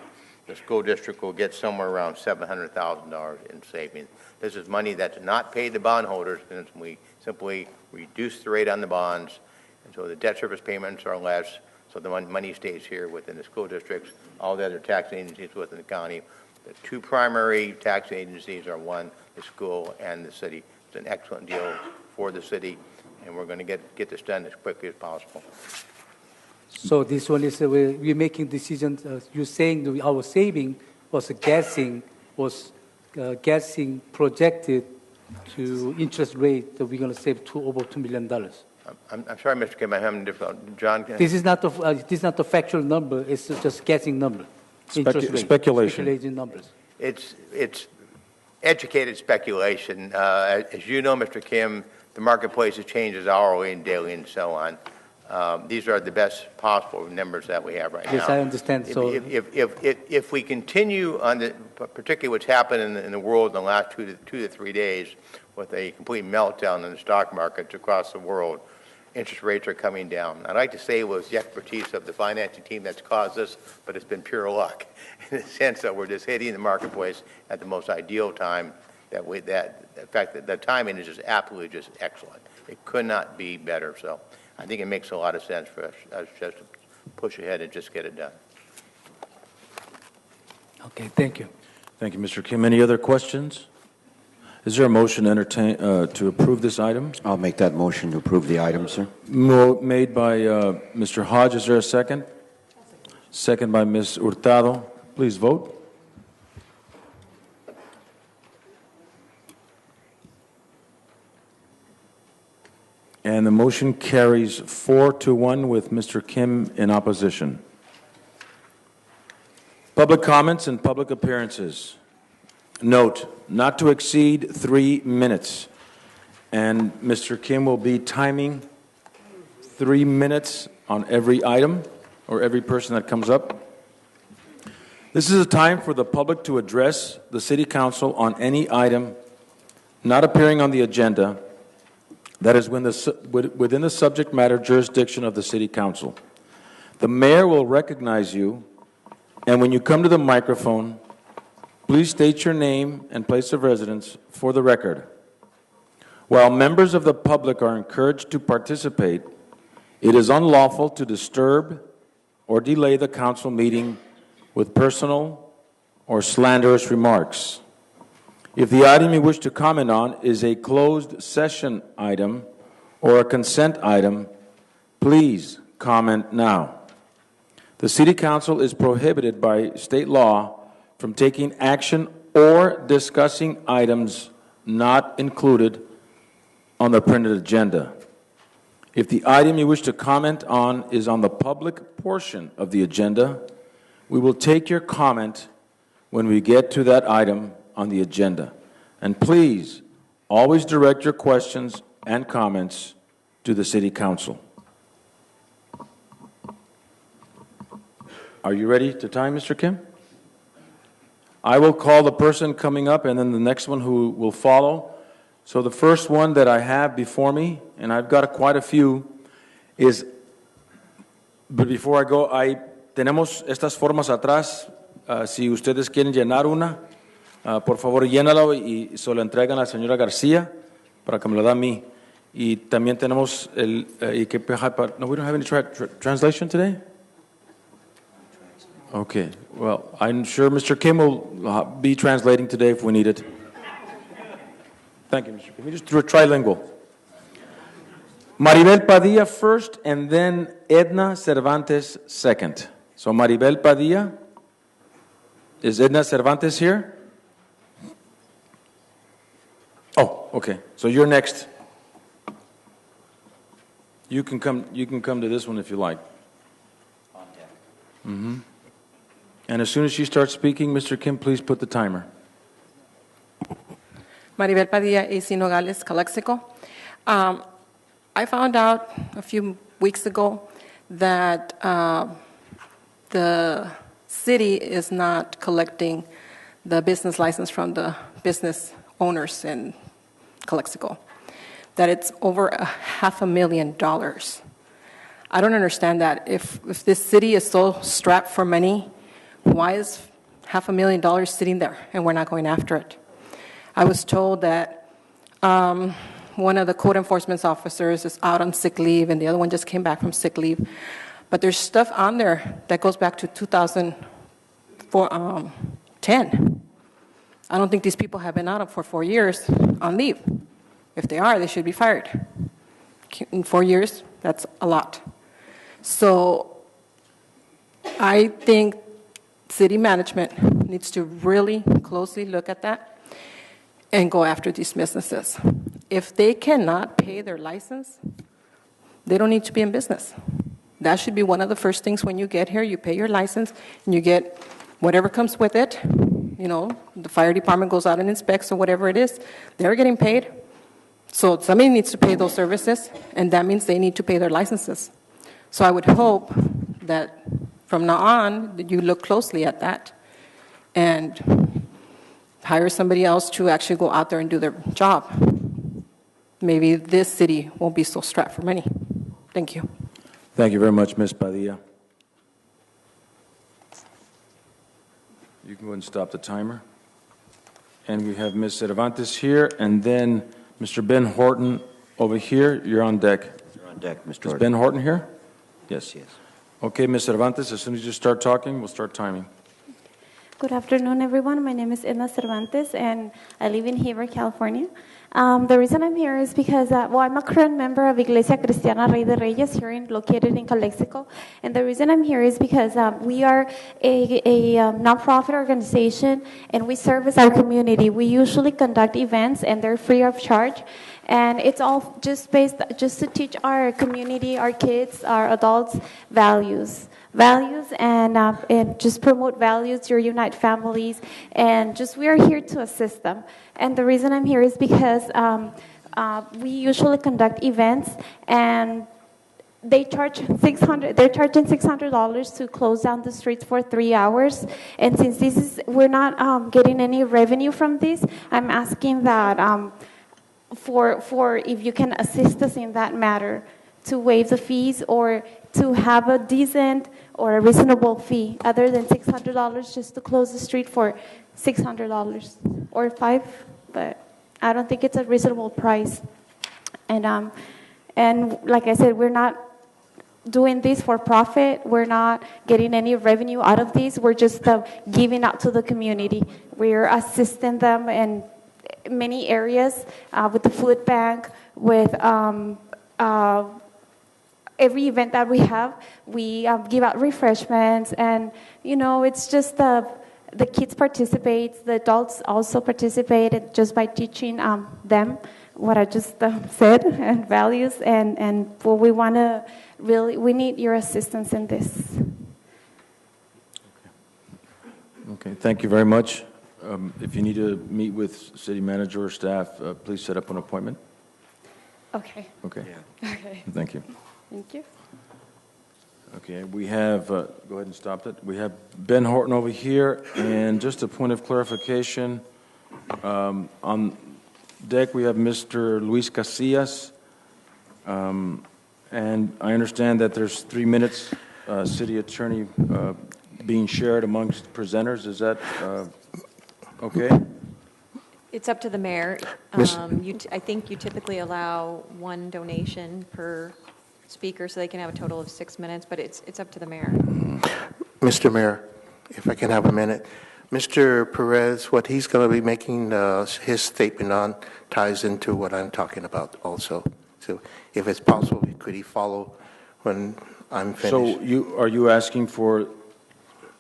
The school district will get somewhere around $700,000 in savings. This is money that's not paid to bondholders, and we simply reduce the rate on the bonds, and so the debt service payments are less, so the money stays here within the school districts, all the other tax agencies within the county. The two primary tax agencies are one, the school and the city. It's an excellent deal for the city, and we're going to get this done as quickly as possible. So this one is we're making decisions. You're saying that our saving was guessing projected to interest rate that we're going to save over $2 million. I'm sorry, Mr. Kim, I'm having difficulty. John, this is not the factual number. It's just guessing number. Speculation numbers. It's educated speculation. As you know, Mr. Kim, the marketplace changes hourly and daily and so on. These are the best possible numbers that we have right now. Yes, I understand. If we continue on particularly what's happened in the world in the last 2 to 3 days with a complete meltdown in the stock markets across the world, interest rates are coming down. I'd like to say it was the expertise of the financing team that's caused this, but it's been pure luck in the sense that we're just hitting the marketplace at the most ideal time. In fact, the timing is just absolutely just excellent. It could not be better. So I think it makes a lot of sense for us just to push ahead and just get it done. Okay, thank you. Thank you, Mr. Kim. Any other questions? Is there a motion to approve this item? I'll make that motion to approve the item, sir. Made by Mr. Hodge. Is there a second? Second by Ms. Hurtado. Please vote. And the motion carries 4-1 with Mr. Kim in opposition. Public comments and public appearances. Note, not to exceed 3 minutes. And Mr. Kim will be timing 3 minutes on every item or every person that comes up. This is a time for the public to address the City Council on any item not appearing on the agenda that is within the subject matter jurisdiction of the City Council. The mayor will recognize you, and when you come to the microphone, please state your name and place of residence for the record. While members of the public are encouraged to participate, it is unlawful to disturb or delay the council meeting with personal or slanderous remarks. If the item you wish to comment on is a closed session item or a consent item, please comment now. The City Council is prohibited by state law from taking action or discussing items not included on the printed agenda. If the item you wish to comment on is on the public portion of the agenda, we will take your comment when we get to that item on the agenda. And please, always direct your questions and comments to the City Council. Are you ready to time, Mr. Kim? I will call the person coming up and then the next one who will follow. So the first one that I have before me, and I've got quite a few, is, but before I go, tenemos estas formas atrás. Si ustedes quieren llenar una, por favor llénalo y se lo entregan a la señora García para que me lo da a mí. Y también tenemos no, we don't have any translation today? Okay, well, I'm sure Mr. Kim will be translating today if we need it. Thank you, Mr. Kim. We just do a trilingual. Maribel Padilla first, and then Edna Cervantes second. So Maribel Padilla. Is Edna Cervantes here? Oh, okay. So you're next. You can come to this one if you like. Mm-hmm. And as soon as she starts speaking, Mr. Kim, please put the timer. Maribel Padilla, AC Nogales, Calexico. I found out a few weeks ago that the city is not collecting the business license from the business owners in Calexico, that it's over $500,000. I don't understand that. If this city is so strapped for money, why is $500,000 sitting there and we're not going after it? I was told that one of the code enforcement officers is out on sick leave and the other one just came back from sick leave. But there's stuff on there that goes back to 2010. I don't think these people have been out for 4 years on leave. If they are, they should be fired. In 4 years, that's a lot. So I think city management needs to really closely look at that and go after these businesses. If they cannot pay their license, they don't need to be in business. That should be one of the first things when you get here. You pay your license, and you get whatever comes with it. You know, the fire department goes out and inspects or whatever it is. They're getting paid. So somebody needs to pay those services, and that means they need to pay their licenses. So I would hope that from now on, that you look closely at that and hire somebody else to actually go out there and do their job. Maybe this city won't be so strapped for money. Thank you. Thank you very much, Ms. Padilla. You can go ahead and stop the timer. And we have Ms. Cervantes here, and then Mr. Ben Horton over here. You're on deck. You're on deck, Mr. Is Ben Horton here? Yes, yes. Okay, Ms. Cervantes, as soon as you start talking, we'll start timing. Good afternoon, everyone. My name is Edna Cervantes, and I live in Heber, California. The reason I'm here is because, I'm a current member of Iglesia Cristiana Rey de Reyes located in Calexico. And the reason I'm here is because we are a nonprofit organization, and we service our community. We usually conduct events, and they're free of charge. And it's all just to teach our community, our kids, our adults, values and just promote values to unite families, and just we are here to assist them. And the reason I'm here is because we usually conduct events, and they're charging $600 to close down the streets for 3 hours. And since we're not getting any revenue from this, I'm asking that for if you can assist us in that matter, to waive the fees or to have a decent or a reasonable fee other than $600 just to close the street for $600 or $500, but I don't think it's a reasonable price. And like I said, we're not doing this for profit. We're not getting any revenue out of this. We're just giving out to the community. We're assisting them in many areas with the food bank, with every event that we have, we give out refreshments, and it's just the kids participate, the adults also participate just by teaching them what I just said and values, and what we want to we need your assistance in this. Okay, thank you very much. If you need to meet with city manager or staff, please set up an appointment. Okay. Okay. Yeah. Okay. Thank you. Thank you. Okay, we have, go ahead and stop it. We have Ben Horton over here, and just a point of clarification, on deck we have Mr. Luis Casillas, and I understand that there's 3 minutes, city attorney being shared amongst presenters. Is that okay? It's up to the mayor. I think you typically allow one donation per speaker, so they can have a total of 6 minutes, but it's up to the mayor. Mr. Mayor, if I can have a minute. Mr. Perez, what he's going to be making his statement on ties into what I'm talking about also. So if it's possible, could he follow when I'm finished? So are you asking for,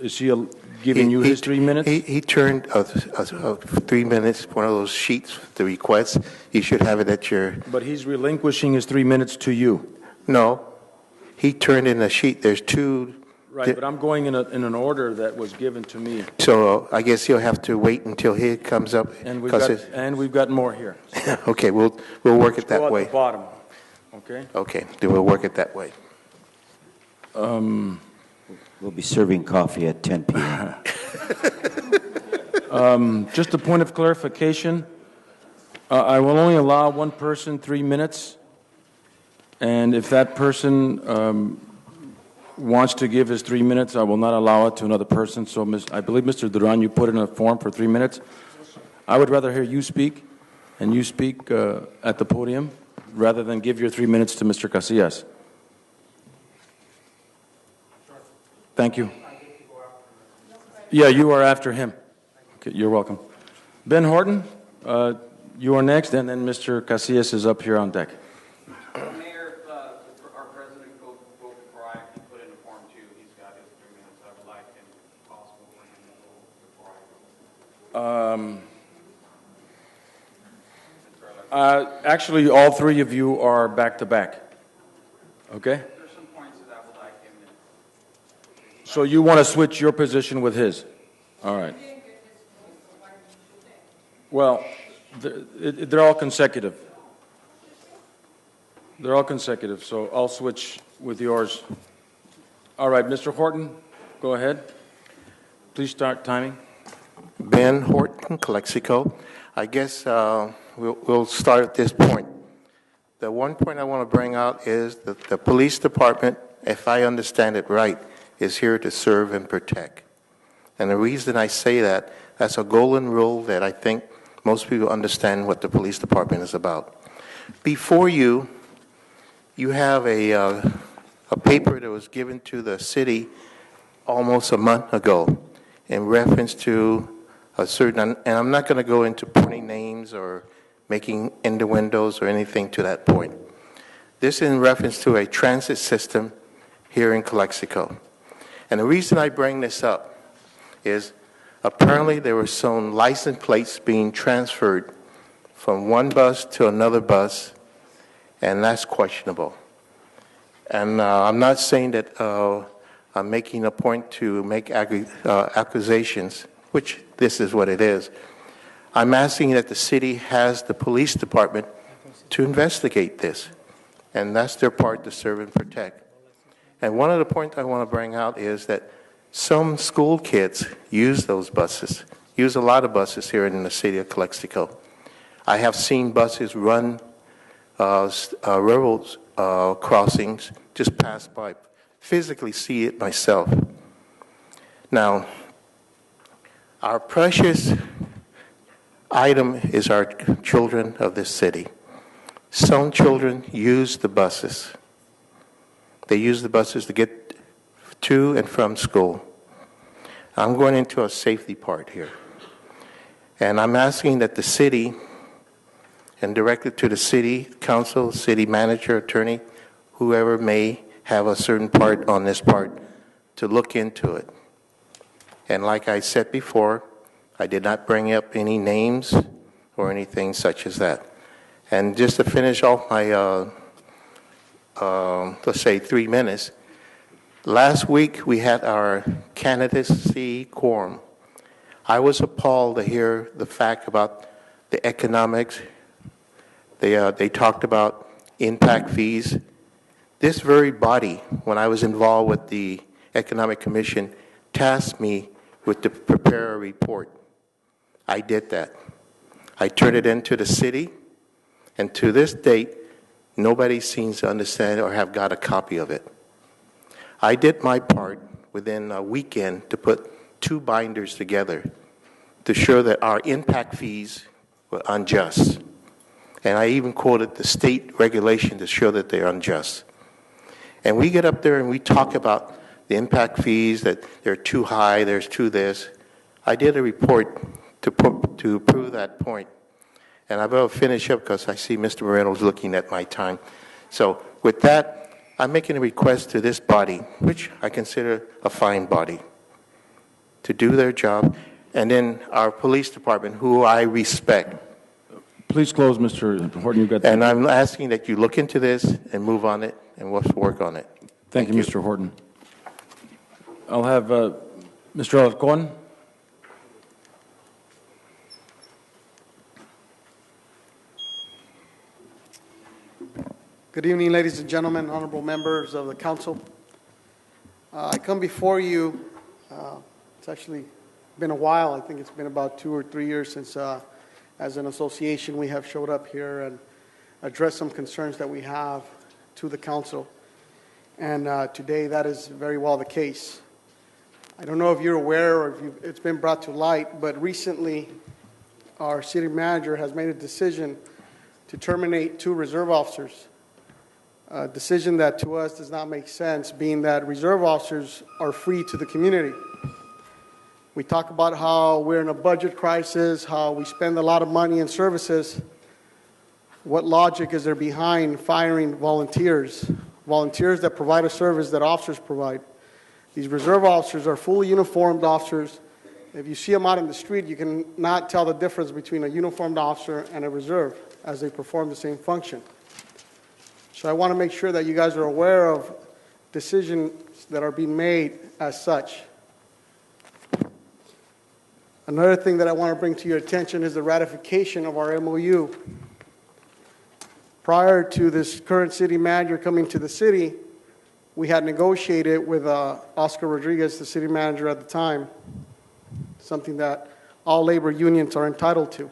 is he giving you his 3 minutes? He turned 3 minutes, one of those sheets, the request. You should have it at your... But he's relinquishing his 3 minutes to you. No. He turned in a sheet. There's two... Right, but I'm going in an order that was given to me. So I guess you'll have to wait until he comes up. And we've got more here. Okay, we'll work it that way. At the bottom, okay? Okay, then we'll work it that way. We'll be serving coffee at 10 p.m. Just a point of clarification. I will only allow one person 3 minutes, and if that person wants to give his 3 minutes, I will not allow it to another person. So I believe, Mr. Duran, you put in a form for 3 minutes. I would rather hear you speak, and you speak at the podium, rather than give your 3 minutes to Mr. Casillas. Thank you. Yeah, you are after him. Okay, you're welcome. Ben Horton, you are next, and then Mr. Casillas is up here on deck. Mayor, our president go before I actually put in a form too. He's got his 3 minutes. I would like, if possible, for him to go before I go. Actually, all three of you are back to back. Okay? There's some points that I would like him to. So you want to switch your position with his? All right. Well, they're all consecutive. They're all consecutive, so I'll switch with yours. All right, Mr. Horton, go ahead. Please start timing. Ben Horton, Calexico. I guess we'll start at this point. The one point I want to bring out is that the police department, if I understand it right, is here to serve and protect. And the reason I say that, that's a golden rule that I think most people understand what the police department is about. Before you have a paper that was given to the city almost a month ago in reference to a certain, and I'm not going to go into pointing names or making innuendos or anything to that point. This is in reference to a transit system here in Calexico. And the reason I bring this up is apparently there were some license plates being transferred from one bus to another bus, and that's questionable. And I'm not saying that I'm making a point to make accusations, which this is what it is. I'm asking that the city has the police department to investigate this, and that's their part to serve and protect. And one of the points I want to bring out is that some school kids use those buses, use a lot of buses here in the city of Calexico. I have seen buses run railroad crossings, just pass by, physically see it myself. Now, our precious item is our children of this city. Some children use the buses. They use the buses to get to and from school. I'm going into a safety part here. And I'm asking that the city, and directed to the city council, city manager, attorney, whoever may have a certain part on this part, to look into it. And like I said before, I did not bring up any names or anything such as that. And just to finish off my, let's say 3 minutes, last week we had our candidacy quorum. I was appalled to hear the fact about the economics. They talked about impact fees. This very body, when I was involved with the Economic Commission, tasked me with to prepare a report. I did that. I turned it into the city, and to this date, nobody seems to understand or have got a copy of it. I did my part within a weekend to put 2 binders together to show that our impact fees were unjust. And I even quoted the state regulation to show that they're unjust. And we get up there and we talk about the impact fees, that they're too high, there's too this. I did a report to prove that point. And I will finish up because I see Mr. Moreno's looking at my time. So with that, I'm making a request to this body, which I consider a fine body, to do their job. And then our police department, who I respect. Please close, Mr. Horton. You've got and I'm asking that you look into this and move on it, and we'll work on it. Thank you, Mr. Horton. I'll have Mr. Alarcon. Good evening, ladies and gentlemen, honorable members of the council. I come before you, it's actually been a while. I think it's been about 2 or 3 years since, as an association, we have showed up here and addressed some concerns that we have to the council. And today, that is very well the case. I don't know if you're aware or if it's been brought to light, but recently, our city manager has made a decision to terminate 2 reserve officers. A decision that to us does not make sense, being that reserve officers are free to the community. We talk about how we're in a budget crisis, how we spend a lot of money in services. What logic is there behind firing volunteers? Volunteers that provide a service that officers provide. These reserve officers are fully uniformed officers. If you see them out in the street, you can not tell the difference between a uniformed officer and a reserve as they perform the same function. So I want to make sure that you guys are aware of decisions that are being made as such. Another thing that I want to bring to your attention is the ratification of our MOU. Prior to this current city manager coming to the city, we had negotiated with Oscar Rodriguez, the city manager at the time, something that all labor unions are entitled to.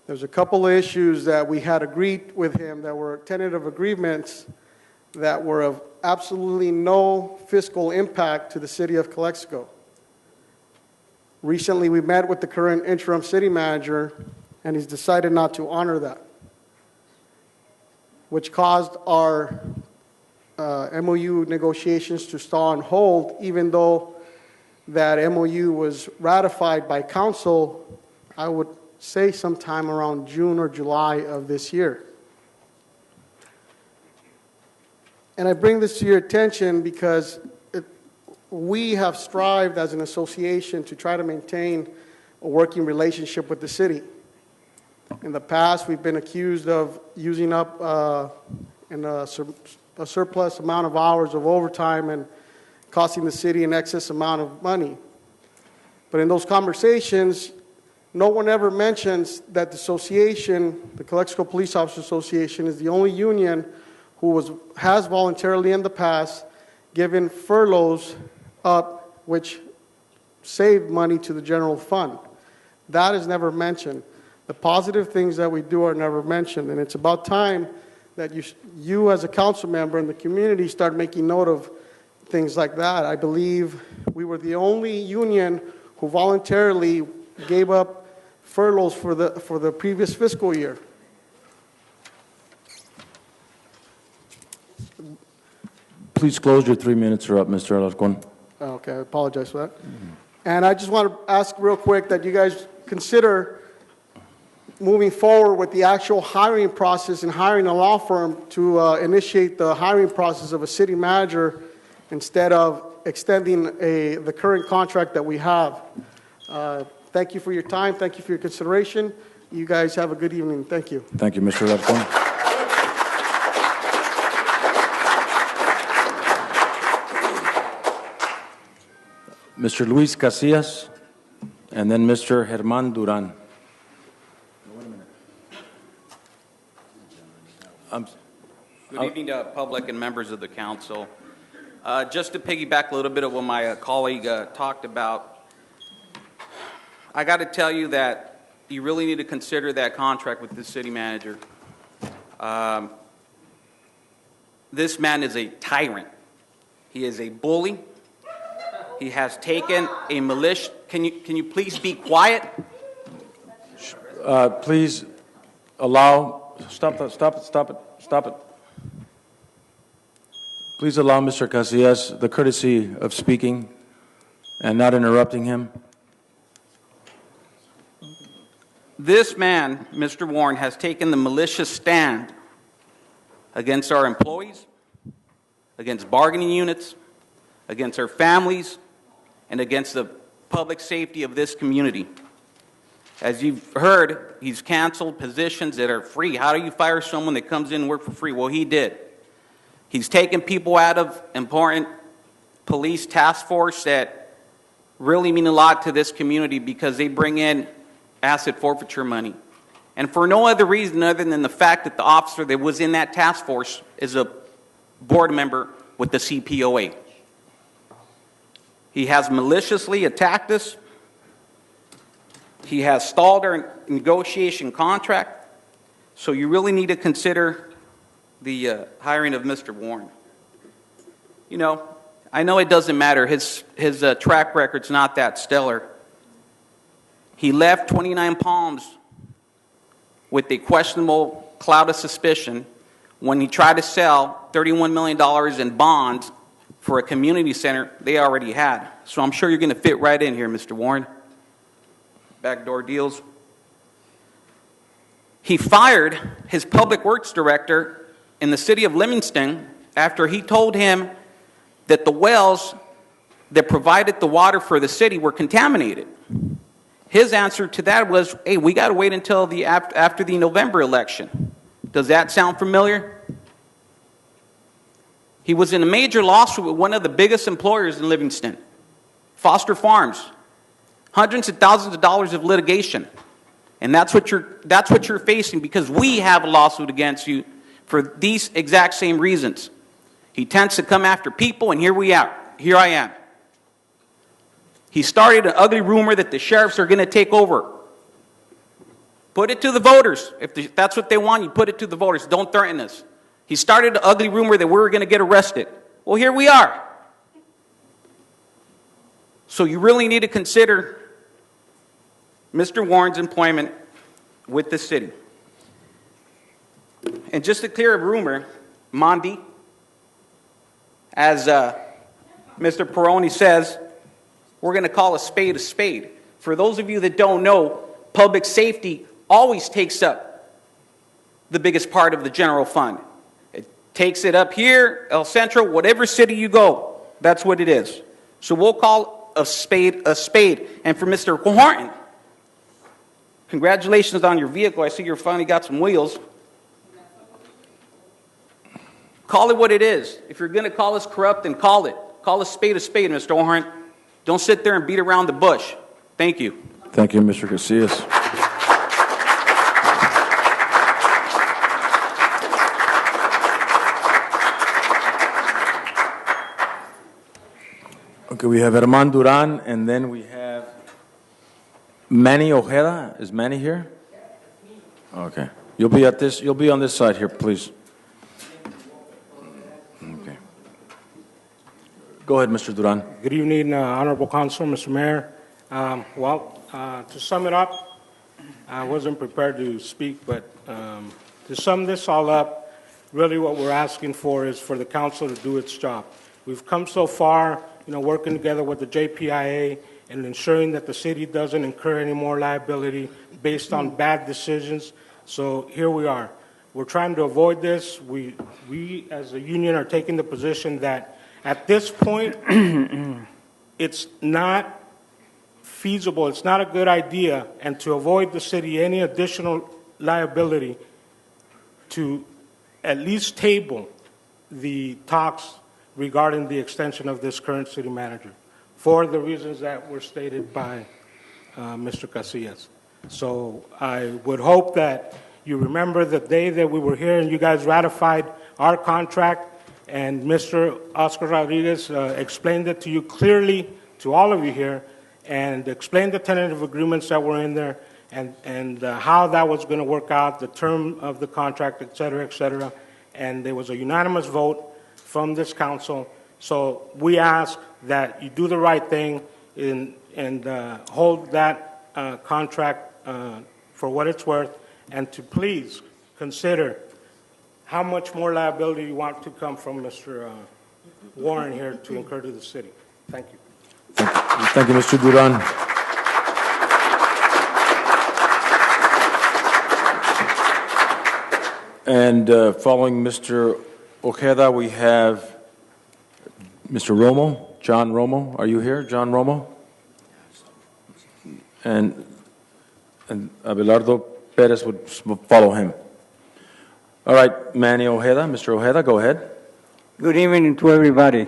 There's a couple of issues that we had agreed with him that were tentative agreements that were of absolutely no fiscal impact to the city of Calexico. Recently, we met with the current interim city manager, and he's decided not to honor that, which caused our MOU negotiations to stall on hold, even though that MOU was ratified by council, I would say sometime around June or July of this year. And I bring this to your attention because we have strived as an association to try to maintain a working relationship with the city. In the past, we've been accused of using up a surplus amount of hours of overtime and costing the city an excess amount of money. But in those conversations, no one ever mentions that the association, the Calexico Police Officers Association, is the only union who has voluntarily in the past given furloughs up, which saved money to the general fund. That is never mentioned. The positive things that we do are never mentioned, and it's about time that you as a council member and the community start making note of things like that. I believe we were the only union who voluntarily gave up furloughs for the previous fiscal year. Please close. Your 3 minutes are up, Mr. Alarcon. Okay, I apologize for that. And I just want to ask real quick that you guys consider moving forward with the actual hiring process and hiring a law firm to initiate the hiring process of a city manager instead of extending the current contract that we have. Thank you for your time. Thank you for your consideration. You guys have a good evening. Thank you. Thank you, Mr. Alarcon. Mr. Luis Casillas, and then Mr. Germán Durán. Good evening to public and members of the council. Just to piggyback a little bit of what my colleague talked about, I got to tell you that you really need to consider that contract with the city manager. This man is a tyrant. He is a bully. He has taken a militia. Can you please be quiet? Please allow, stop it. Please allow Mr. Casillas the courtesy of speaking and not interrupting him. This man, Mr. Warren, has taken the malicious stand against our employees, against bargaining units, against our families, and against the public safety of this community. As you've heard, he's canceled positions that are free. How do you fire someone that comes in and work for free? Well, he did. He's taken people out of important police task force that really mean a lot to this community because they bring in asset forfeiture money. And for no other reason other than the fact that the officer that was in that task force is a board member with the CPOA. He has maliciously attacked us. He has stalled our negotiation contract. So you really need to consider the hiring of Mr. Warren. You know, I know it doesn't matter. His track record's not that stellar. He left 29 Palms with a questionable cloud of suspicion when he tried to sell $31 million in bonds for a community center they already had. So I'm sure you're going to fit right in here, Mr. Warren. Backdoor deals. He fired his public works director in the city of Livingston after he told him that the wells that provided the water for the city were contaminated. His answer to that was, hey, we got to wait until after the November election. Does that sound familiar? He was in a major lawsuit with one of the biggest employers in Livingston, Foster Farms. Hundreds of thousands of dollars of litigation. And that's what you're facing because we have a lawsuit against you for these exact same reasons. He tends to come after people, and here I am. He started an ugly rumor that the sheriffs are going to take over. Put it to the voters. If that's what they want, you put it to the voters. Don't threaten us. He started an ugly rumor that we were going to get arrested. Well, here we are. So you really need to consider Mr. Warren's employment with the city. And just to clear a rumor, Mondi, as Mr. Peroni says, we're going to call a spade a spade. For those of you that don't know, public safety always takes up the biggest part of the general fund. It takes it up here, El Centro, whatever city you go, that's what it is. So we'll call a spade a spade. And for Mr. Horton, congratulations on your vehicle. I see you finally got some wheels. Call it what it is. If you're going to call us corrupt, then call it. Call a spade, Mr. Warren. Don't sit there and beat around the bush. Thank you. Thank you, Mr. Casillas. Okay, we have Herman Duran, and then we have Manny Ojeda. Is Manny here? Okay. You'll be on this side here, please. Okay. Go ahead, Mr. Duran. Good evening, Honorable Council, Mr. Mayor. To sum it up, I wasn't prepared to speak, but to sum this all up, really what we're asking for is for the council to do its job. We've come so far, working together with the JPIA and ensuring that the city doesn't incur any more liability based on bad decisions. So here we are. We're trying to avoid this. We as a union are taking the position that at this point, it's not feasible, it's not a good idea, and to avoid the city any additional liability, to at least table the talks regarding the extension of this current city manager for the reasons that were stated by Mr. Casillas. So I would hope that You remember the day that we were here and you guys ratified our contract, and Mr. Oscar Rodriguez explained it to you clearly, to all of you here, and explained the tentative agreements that were in there, and how that was going to work out, the term of the contract, et cetera, and there was a unanimous vote from this council. So we ask that you do the right thing and hold that contract for what it's worth, and to please consider how much more liability you want to come from Mr. Warren here to incur to the city. Thank you. Thank you, Mr. Duran. And following Mr. Ojeda, we have Mr. Romo, John Romo. Are you here, John Romo? And Abelardo Perez would follow him. All right, Manny Ojeda. Mr. Ojeda, go ahead. Good evening to everybody,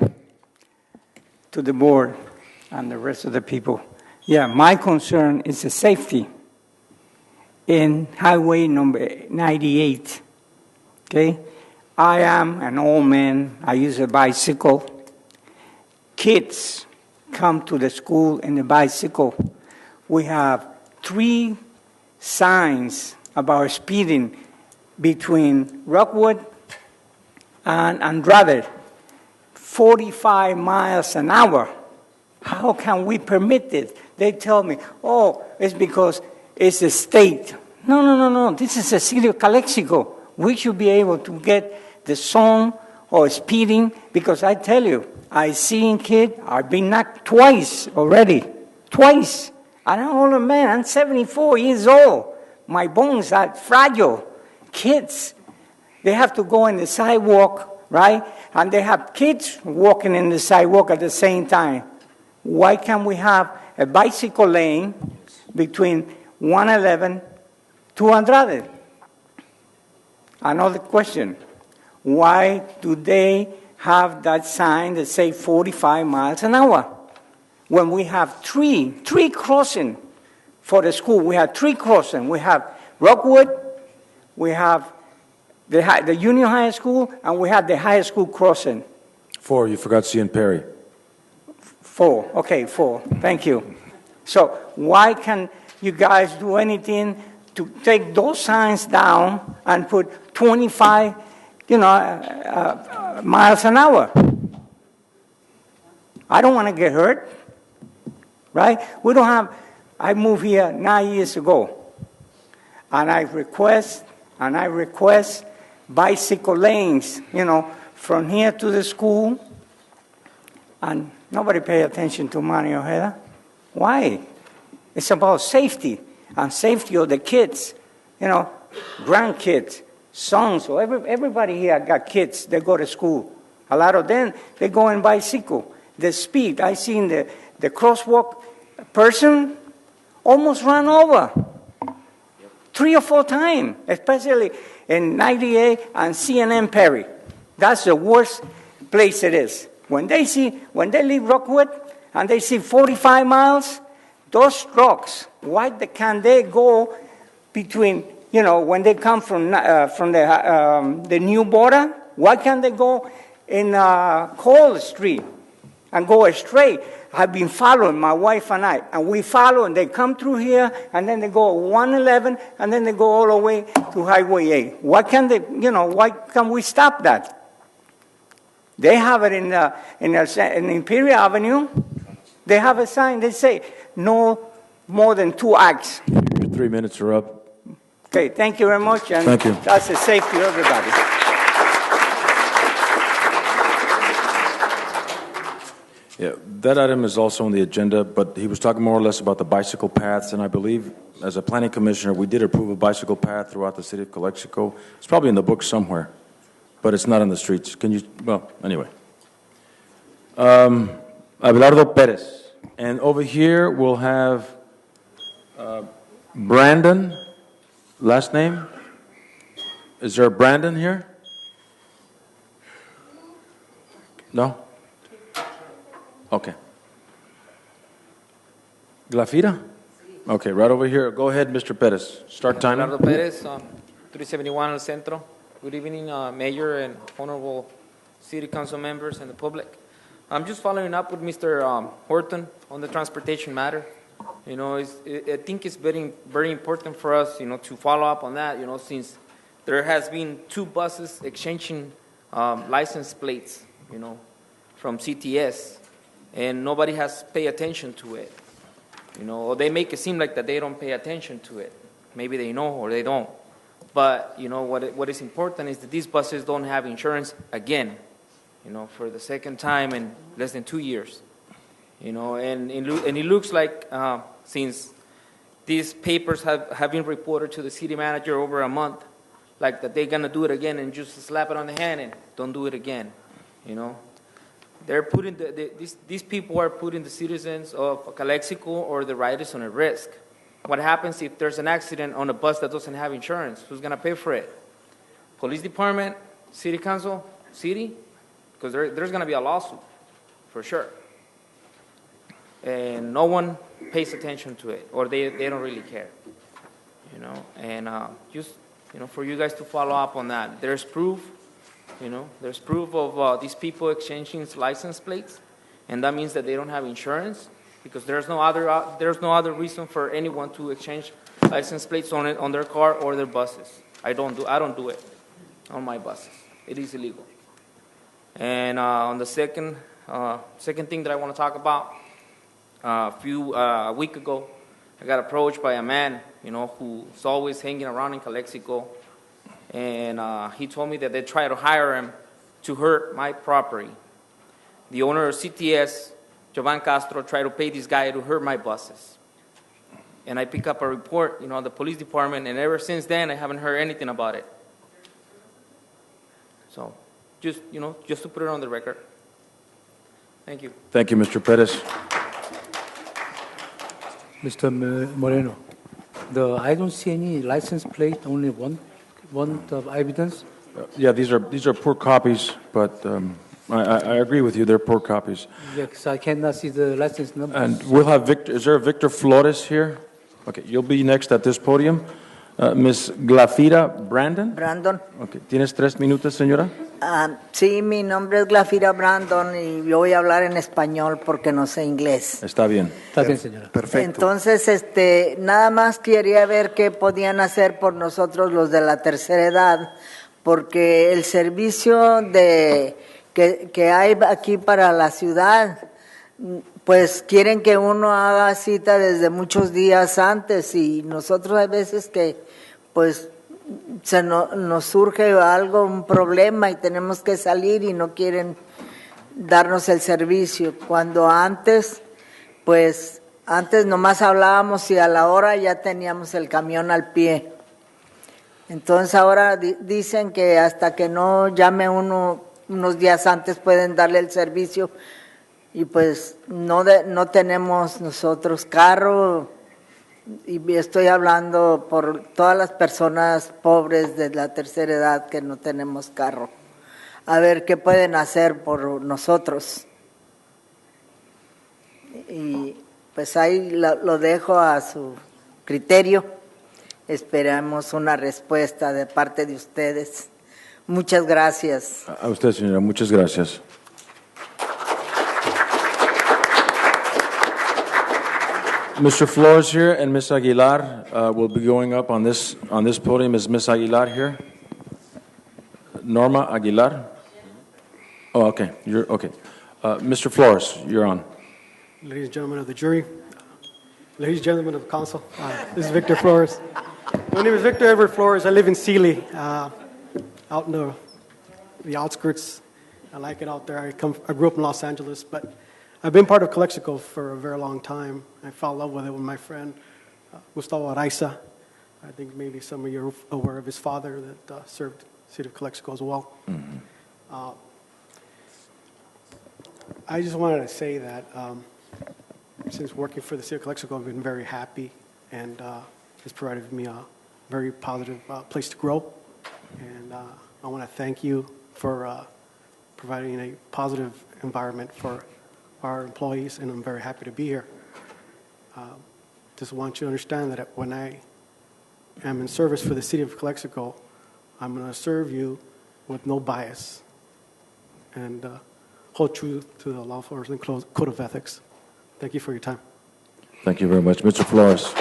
to the board, and the rest of the people. Yeah, my concern is the safety in Highway number 98. Okay? I am an old man. I use a bicycle. Kids come to the school in the bicycle. We have 3 signs about speeding between Rockwood and Andrade, 45 miles an hour. How can we permit it? They tell me, oh, it's because it's a state. No. This is the city of Calexico. We should be able to get the zone or speeding, because I tell you, I seen kids, I've been knocked twice already. Twice. And I'm an older man, I'm 74 years old. My bones are fragile. Kids, they have to go in the sidewalk, right? And they have kids walking in the sidewalk at the same time. Why can't we have a bicycle lane between 111 to Andrade? Another question. Why do they have that sign that say 45 miles an hour? When we have three crossing for the school, we have 3 crossing. We have Rockwood, we have the Union High School, and we have the high school crossing. 4, you forgot C and Perry. 4, okay, 4, thank you. So why can't you guys do anything to take those signs down and put 25, miles an hour? I don't want to get hurt, right? We don't have, I moved here 9 years ago, and I request bicycle lanes, from here to the school, and nobody pay attention to Manny Ojeda. Why? It's about safety, and safety of the kids, grandkids, sons, so everybody here got kids that go to school. A lot of them, they go in bicycle. The speed, I seen the crosswalk person almost run over 3 or 4 times, especially in 98 and CNN Perry. That's the worst place it is. When they leave Rockwood and they see 45 miles, those trucks, why can they go between, when they come from the new border, why can't they go in Cole Street and go straight? I've been following, my wife and I, and we follow, and they come through here, and then they go 111, and then they go all the way to Highway 8. Why can't they, why can't we stop that? They have it in Imperial Avenue. They have a sign, they say, no more than 2 acts. Your 3 minutes are up. Okay, thank you very much, and thank you. That's the safety of everybody. Yeah, that item is also on the agenda, but he was talking more or less about the bicycle paths, and I believe, as a planning commissioner, we did approve a bicycle path throughout the city of Calexico. It's probably in the book somewhere, but it's not on the streets. Can you, well, anyway. Abelardo Perez. And over here, we'll have Brandon, last name? Is there a Brandon here? No? Okay. Glafira? Okay, right over here. Go ahead, Mr. Perez. Start timing. Abelardo Perez, 371 El Centro. Good evening, Mayor and honorable City Council members and the public. I'm just following up with Mr. Horton on the transportation matter. You know, I think it's very, very important for us, you know, to follow up on that, you know, since there has been 2 buses exchanging license plates, you know, from CTS, and nobody has paid attention to it. You know, or they make it seem like that they don't pay attention to it. Maybe they know or they don't. But, you know, what is important is that these buses don't have insurance again, you know, for the second time in less than 2 years. You know, and it looks like since these papers have been reported to the city manager over a month, like that they're going to do it again and just slap it on the hand and don't do it again, you know. They're putting these people are putting the citizens of Calexico or the riders on a risk. What happens if there's an accident on a bus that doesn't have insurance? Who's going to pay for it? Police department, city council, city? Because there's going to be a lawsuit, for sure. And no one pays attention to it, or they don't really care, you know. And just, you know, for you guys to follow up on that. There's proof, you know, there's proof of these people exchanging license plates, and that means that they don't have insurance, because there's no other reason for anyone to exchange license plates on their car or their buses. I don't do it on my buses. It is illegal. And on the second thing that I want to talk about, a week ago, I got approached by a man, you know, who's always hanging around in Calexico, and he told me that they tried to hire him to hurt my property. The owner of CTS, Jovan Castro, tried to pay this guy to hurt my buses. And I pick up a report, you know, the police department, and ever since then, I haven't heard anything about it. So, just, you know, just to put it on the record. Thank you. Thank you, Mr. Perez. Mr. Moreno, I don't see any license plate, only one evidence. Yeah, these are poor copies, but I agree with you. They're poor copies. Yes, I cannot see the license number. And we'll have Victor. Is there a Victor Flores here? Okay, you'll be next at this podium. Ms. Glafira Brandon. Brandon. Okay, ¿tienes 3 minutos, señora? Sí, mi nombre es Glafira Brandon y yo voy a hablar en español porque no sé inglés. Está bien. Está bien, señora. Perfecto. Entonces, nada más quería ver qué podían hacer por nosotros los de la tercera edad, porque el servicio que hay aquí para la ciudad, pues quieren que uno haga cita desde muchos días antes, y nosotros hay veces que pues nos surge algo, un problema, y tenemos que salir y no quieren darnos el servicio. Cuando antes nomás hablábamos y a la hora ya teníamos el camión al pie. Entonces ahora dicen que hasta que no llame unos días antes pueden darle el servicio, y pues no tenemos nosotros carro, y estoy hablando por todas las personas pobres de la tercera edad que no tenemos carro. A ver qué pueden hacer por nosotros. Y pues ahí lo dejo a su criterio. Esperamos una respuesta de parte de ustedes. Muchas gracias. A usted, señora, muchas gracias. Mr. Flores here and Ms. Aguilar will be going up on this podium. Is Ms. Aguilar here? Norma Aguilar? Oh, okay. You're okay. Mr. Flores, you're on. Ladies and gentlemen of the jury, ladies and gentlemen of the council, this is Victor Flores. My name is Victor Edward Flores. I live in Sealy, out in the outskirts. I like it out there. I grew up in Los Angeles, but I've been part of Calexico for a very long time. I fell in love with it with my friend, Gustavo Araiza. I think maybe some of you are aware of his father that served the city of Calexico as well. Mm-hmm. I just wanted to say that since working for the city of Calexico, I've been very happy, and it's provided me a very positive place to grow. And I want to thank you for providing a positive environment for our employees, and I'm very happy to be here. Just want you to understand that when I am in service for the city of Calexico, I'm going to serve you with no bias and hold true to the law enforcement code of ethics. Thank you for your time. Thank you very much. Mr. Flores.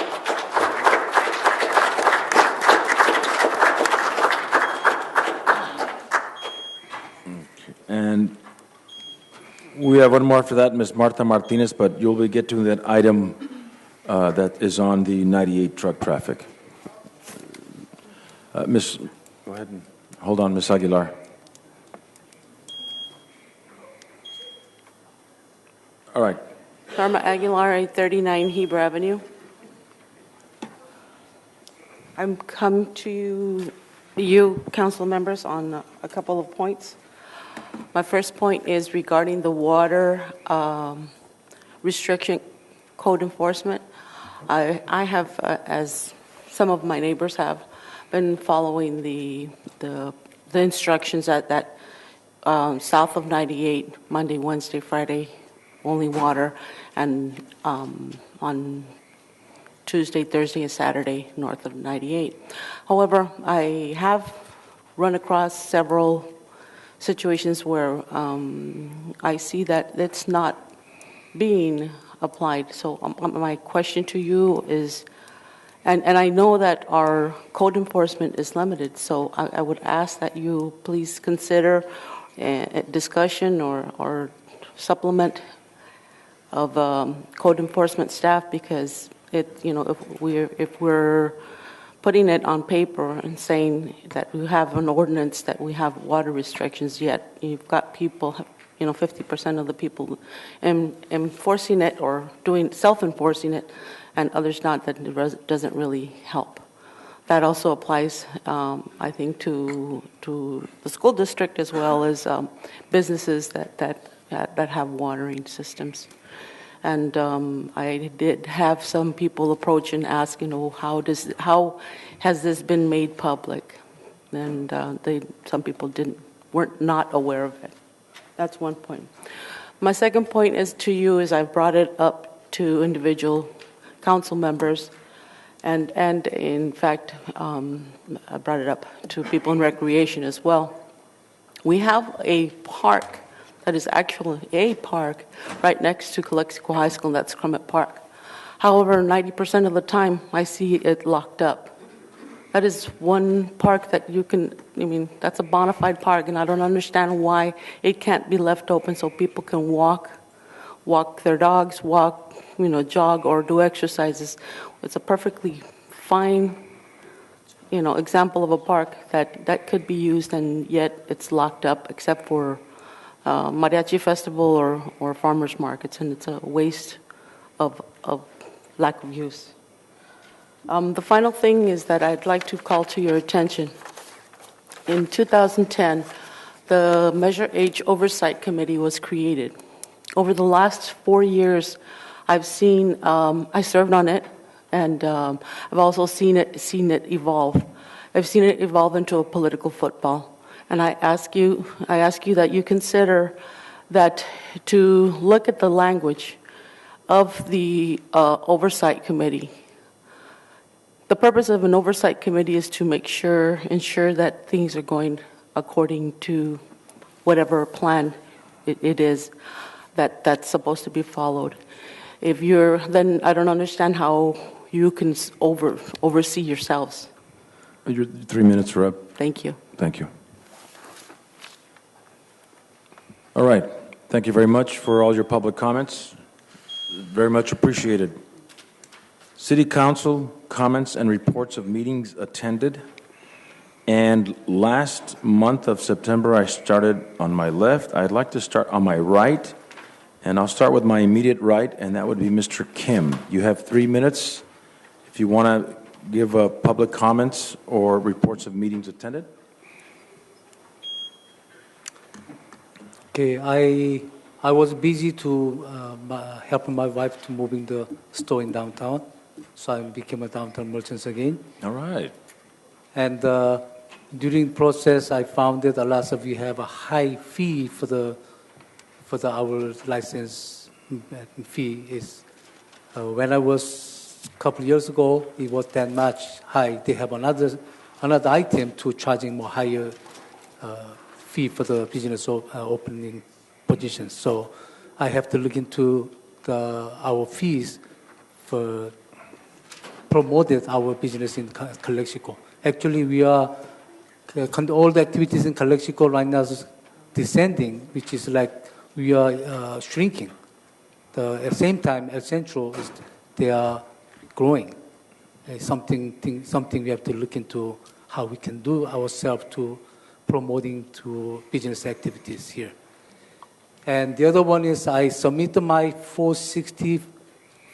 And we have one more after that, Ms. Martha Martinez, but you'll get to that item that is on the 98 truck traffic. Miss, go ahead and hold on, Ms. Aguilar. All right. Norma Aguilar, 839 Heber Avenue. I'm come to you, council members, on a couple of points. My first point is regarding the water restriction code enforcement. I have, as some of my neighbors have, been following the instructions that south of 98, Monday, Wednesday, Friday, only water, and on Tuesday, Thursday, and Saturday, north of 98. However, I have run across several situations where I see that it's not being applied. So my question to you is, and I know that our code enforcement is limited, so I would ask that you please consider a discussion or supplement of code enforcement staff, because if we're putting it on paper and saying that we have an ordinance that we have water restrictions, yet you've got people, 50% of the people enforcing it or self-enforcing it, and others not, that doesn't really help. That also applies, I think, to the school district as well as businesses that have watering systems. And I did have some people approach and ask, how has this been made public? And some people weren't not aware of it. That's one point. My second point is to you, is I've brought it up to individual council members, and in fact, I brought it up to people in recreation as well. We have a park that is actually a park right next to Calexico High School, and that's Crummett Park. However, 90% of the time, I see it locked up. That is one park that that's a bona fide park, and I don't understand why it can't be left open so people can walk their dogs, jog, or do exercises. It's a perfectly fine, example of a park that could be used, and yet it's locked up except for mariachi festival or farmers markets, and it's a waste of lack of use. The final thing is that I'd like to call to your attention. In 2010, the Measure H Oversight Committee was created. Over the last 4 years, I've seen, I served on it, and I've also seen it evolve. I've seen it evolve into a political football. And I ask you that you consider that, to look at the language of the Oversight Committee. The purpose of an Oversight Committee is to ensure that things are going according to whatever plan it is that's supposed to be followed. Then I don't understand how you can oversee yourselves. Your 3 minutes are up. Thank you. Thank you. All right. Thank you very much for all your public comments. Very much appreciated. City Council comments and reports of meetings attended. And last month of September, I started on my left. I'd like to start on my right, and I'll start with my immediate right, and that would be Mr. Kim. You have 3 minutes if you want to give public comments or reports of meetings attended. Okay, I was busy to helping my wife to moving the store in downtown, so I became a downtown merchant again. All right. And during the process, I found that a lot of you have a high fee for our license fee. Is when I was couple of years ago, it was that much high. They have another item to charging more higher fee for the business opening positions. So I have to look into our fees for promoted our business in Calexico. Actually, we are all the activities in Calexico right now is descending, which is like we are shrinking. At the same time, El Centro they are growing. Something we have to look into how we can do ourselves to promoting to business activities here. And the other one is I submitted my 460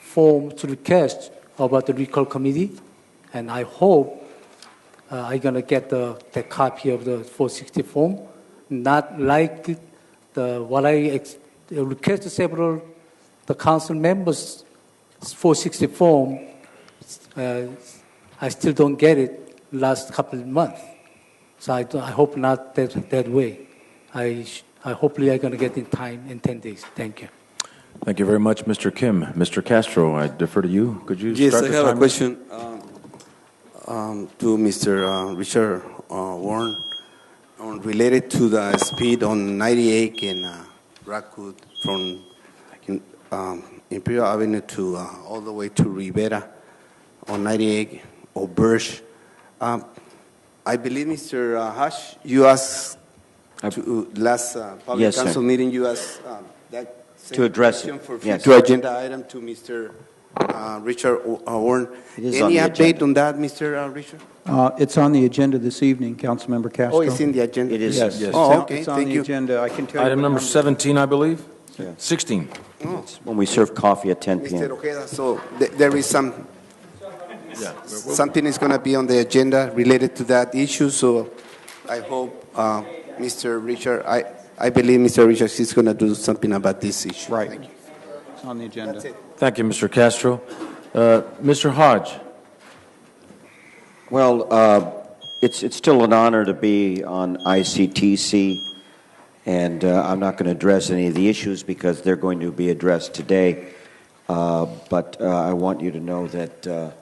form to request about the recall committee, and I hope I'm going to get the copy of the 460 form, not like what I requested several the council members 460 form. I still don't get it last couple of months. So I hope not that way. Hopefully I'm going to get in time in 10 days. Thank you. Thank you very much, Mr. Kim. Mr. Castro, I defer to you. Could you Yes, start I the have a timer? question to Mr. Richard Warren related to the speed on 98 and Rockwood from Imperial Avenue to all the way to Rivera on 98 or Birch. I believe, Mr. Hash, you asked to last public Yes, council sir. meeting, you asked that same To address question it, for yes. future agenda item to Mr. Richard Warren. It is on Any the update agenda. on that, Mr. Richard? It's on the agenda this evening, Councilmember Castro. Oh, it's in the agenda. It is. Yes. Yes. Oh, okay. It's on Thank the you. agenda. I can tell you. Item what number number. 17, I believe? Yeah. 16. It's when we serve coffee at 10 Mr. p.m. Ojeda, so there is something is going to be on the agenda related to that issue. So I hope Mr. Richard, I believe Mr. Richard is going to do something about this issue. Right. Thank you. It's on the agenda. That's it. Thank you, Mr. Castro. Mr. Hodge. Well, it's still an honor to be on ICTC, and I'm not going to address any of the issues because they're going to be addressed today. But I want you to know that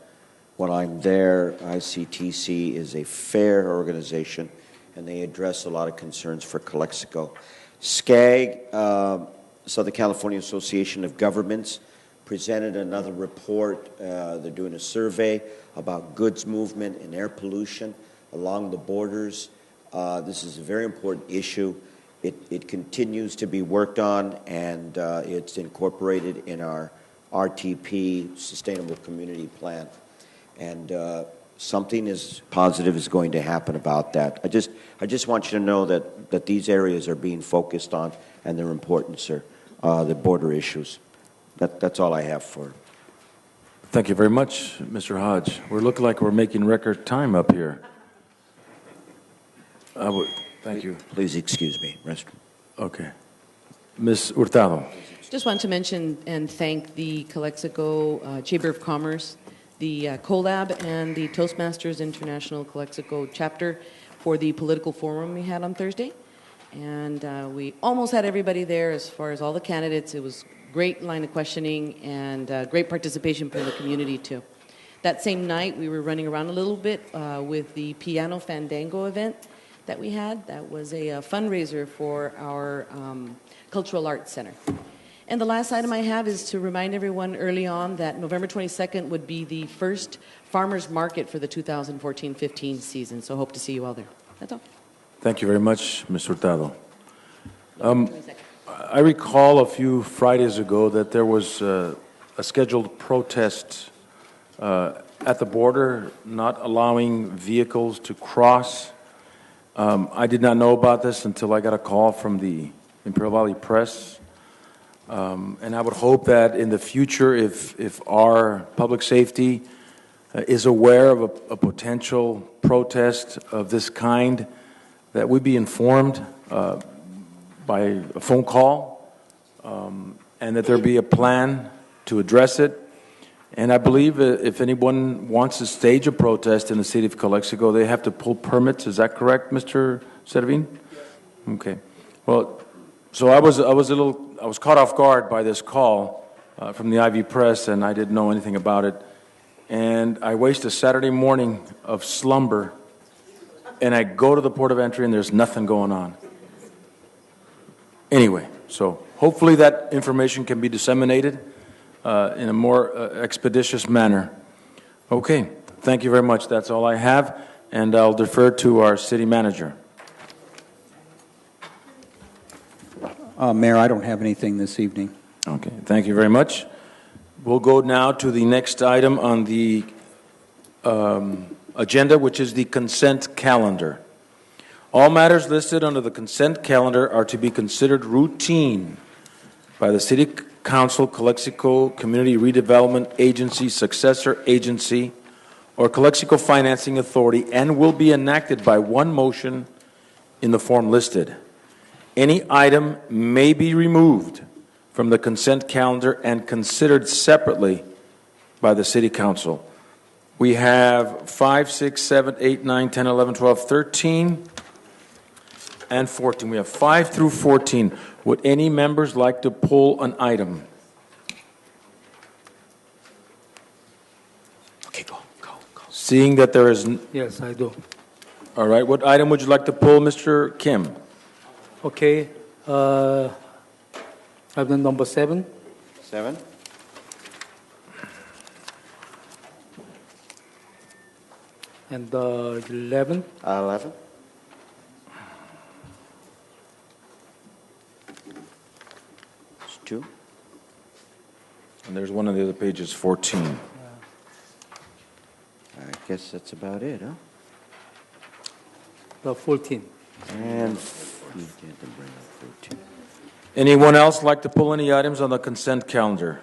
when I'm there, ICTC is a fair organization, and they address a lot of concerns for Calexico. SCAG, Southern California Association of Governments, presented another report. They're doing a survey about goods movement and air pollution along the borders. This is a very important issue. It continues to be worked on, and it's incorporated in our RTP, Sustainable Community Plan. And something is positive is going to happen about that. I just want you to know that these areas are being focused on, and they're important, sir, the border issues. That's all I have for. Thank you very much, Mr. Hodge. We're looking like we're making record time up here. Thank you. Please excuse me. Okay. Ms. Hurtado. Just want to mention and thank the Calexico Chamber of Commerce, the CoLab, and the Toastmasters International Calexico chapter for the political forum we had on Thursday. And we almost had everybody there as far as all the candidates. It was great line of questioning and great participation from the community too. That same night, we were running around a little bit with the Piano Fandango event that we had. That was a fundraiser for our Cultural Arts Center. And the last item I have is to remind everyone early on that November 22nd would be the first farmers market for the 2014-15 season. So hope to see you all there. That's all. Thank you very much, Ms. Hurtado. I recall a few Fridays ago that there was a scheduled protest at the border, not allowing vehicles to cross. I did not know about this until I got a call from the Imperial Valley Press. And I would hope that in the future, if our public safety is aware of a potential protest of this kind, that we be informed by a phone call, and that there be a plan to address it. And I believe if anyone wants to stage a protest in the city of Calexico, they have to pull permits. Is that correct, Mr. Servin? Okay. Well, so I was caught off guard by this call from the Ivy Press, and I didn't know anything about it. and I waste a Saturday morning of slumber, and I go to the port of entry and there's nothing going on. Anyway, so hopefully that information can be disseminated in a more expeditious manner. Okay, thank you very much. That's all I have, and I'll defer to our city manager. Mayor, I don't have anything this evening. Okay, thank you very much. We'll go now to the next item on the agenda, which is the consent calendar. All matters listed under the consent calendar are to be considered routine by the City Council, Calexico Community Redevelopment Agency, successor agency, or Calexico Financing Authority, and will be enacted by one motion in the form listed. Any item may be removed from the consent calendar and considered separately by the City Council. We have 5, 6, 7, 8, 9, 10, 11, 12, 13, and 14. We have 5 through 14. Would any members like to pull an item? Okay, go. Seeing that there is... Yes, I do. All right. What item would you like to pull, Mr. Kim? Okay. Item number 7. 7? And 11. 11? It's 2. And there's one on the other page, is 14. I guess that's about it, huh? The 14. And you get to bring up 14. Anyone else like to pull any items on the consent calendar?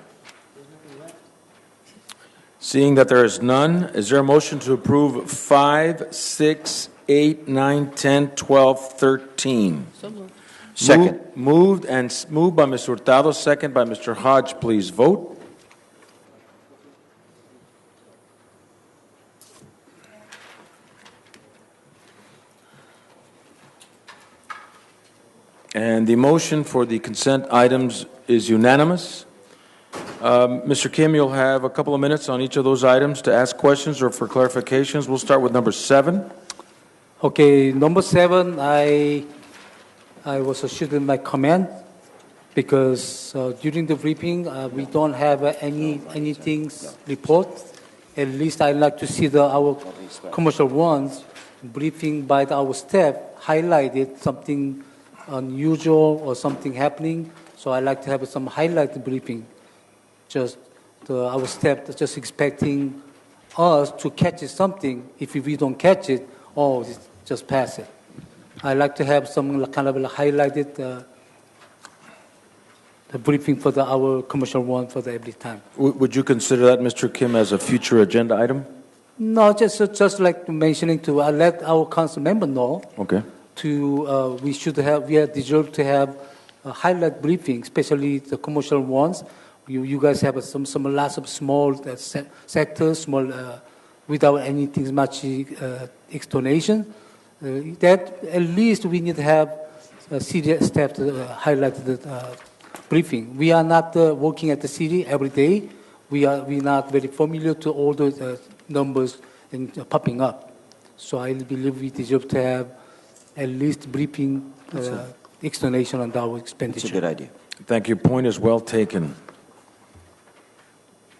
Seeing that there is none, is there a motion to approve 5, 6, 8, 9, 10, 12, 13? So moved. Second. Moved by Mr. Hurtado, second by Mr. Hodge. Please vote. And the motion for the consent items is unanimous. Mr. Kim, you'll have a couple of minutes on each of those items to ask questions or for clarifications. We'll start with number 7. Okay, number 7, I was issued in my comment because during the briefing we don't have anything report. At least I'd like to see our commercial ones briefing by our staff highlighted something unusual or something happening. So I'd like to have some highlight briefing. Just our staff just expecting us to catch something. If we don't catch it, just pass it. I like to have some kind of highlighted the briefing for our commercial one for every time. Would you consider that, Mr. Kim, as a future agenda item? No, just like mentioning to let our council member know. Okay. We deserve to have a highlight briefing, especially the commercial ones. You guys have lots of small sectors, small without anything much explanation. That at least we need to have city staff to highlight the briefing. We are not working at the city every day. We not very familiar to all the numbers and popping up. So I believe we deserve to have at least briefing explanation on our expenditure. It's a good idea. Thank you. Point is well taken.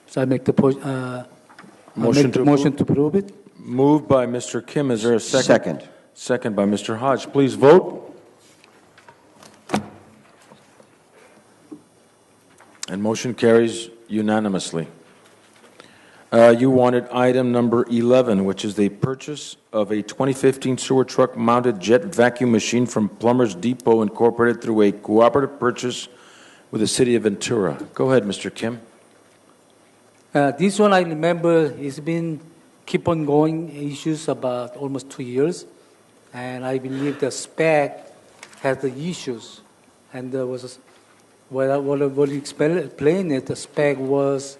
So I make the motion to approve it. Moved by Mr. Kim. Is there a second? Second. Second by Mr. Hodge. Please vote. And motion carries unanimously. You wanted item number 11, which is the purchase of a 2015 sewer truck mounted jet vacuum machine from Plumbers Depot Incorporated through a cooperative purchase with the City of Ventura. Go ahead, Mr. Kim. This one I remember it's been keep on going issues about almost 2 years, and I believe the spec had the issues, and there was what you explain it. The spec was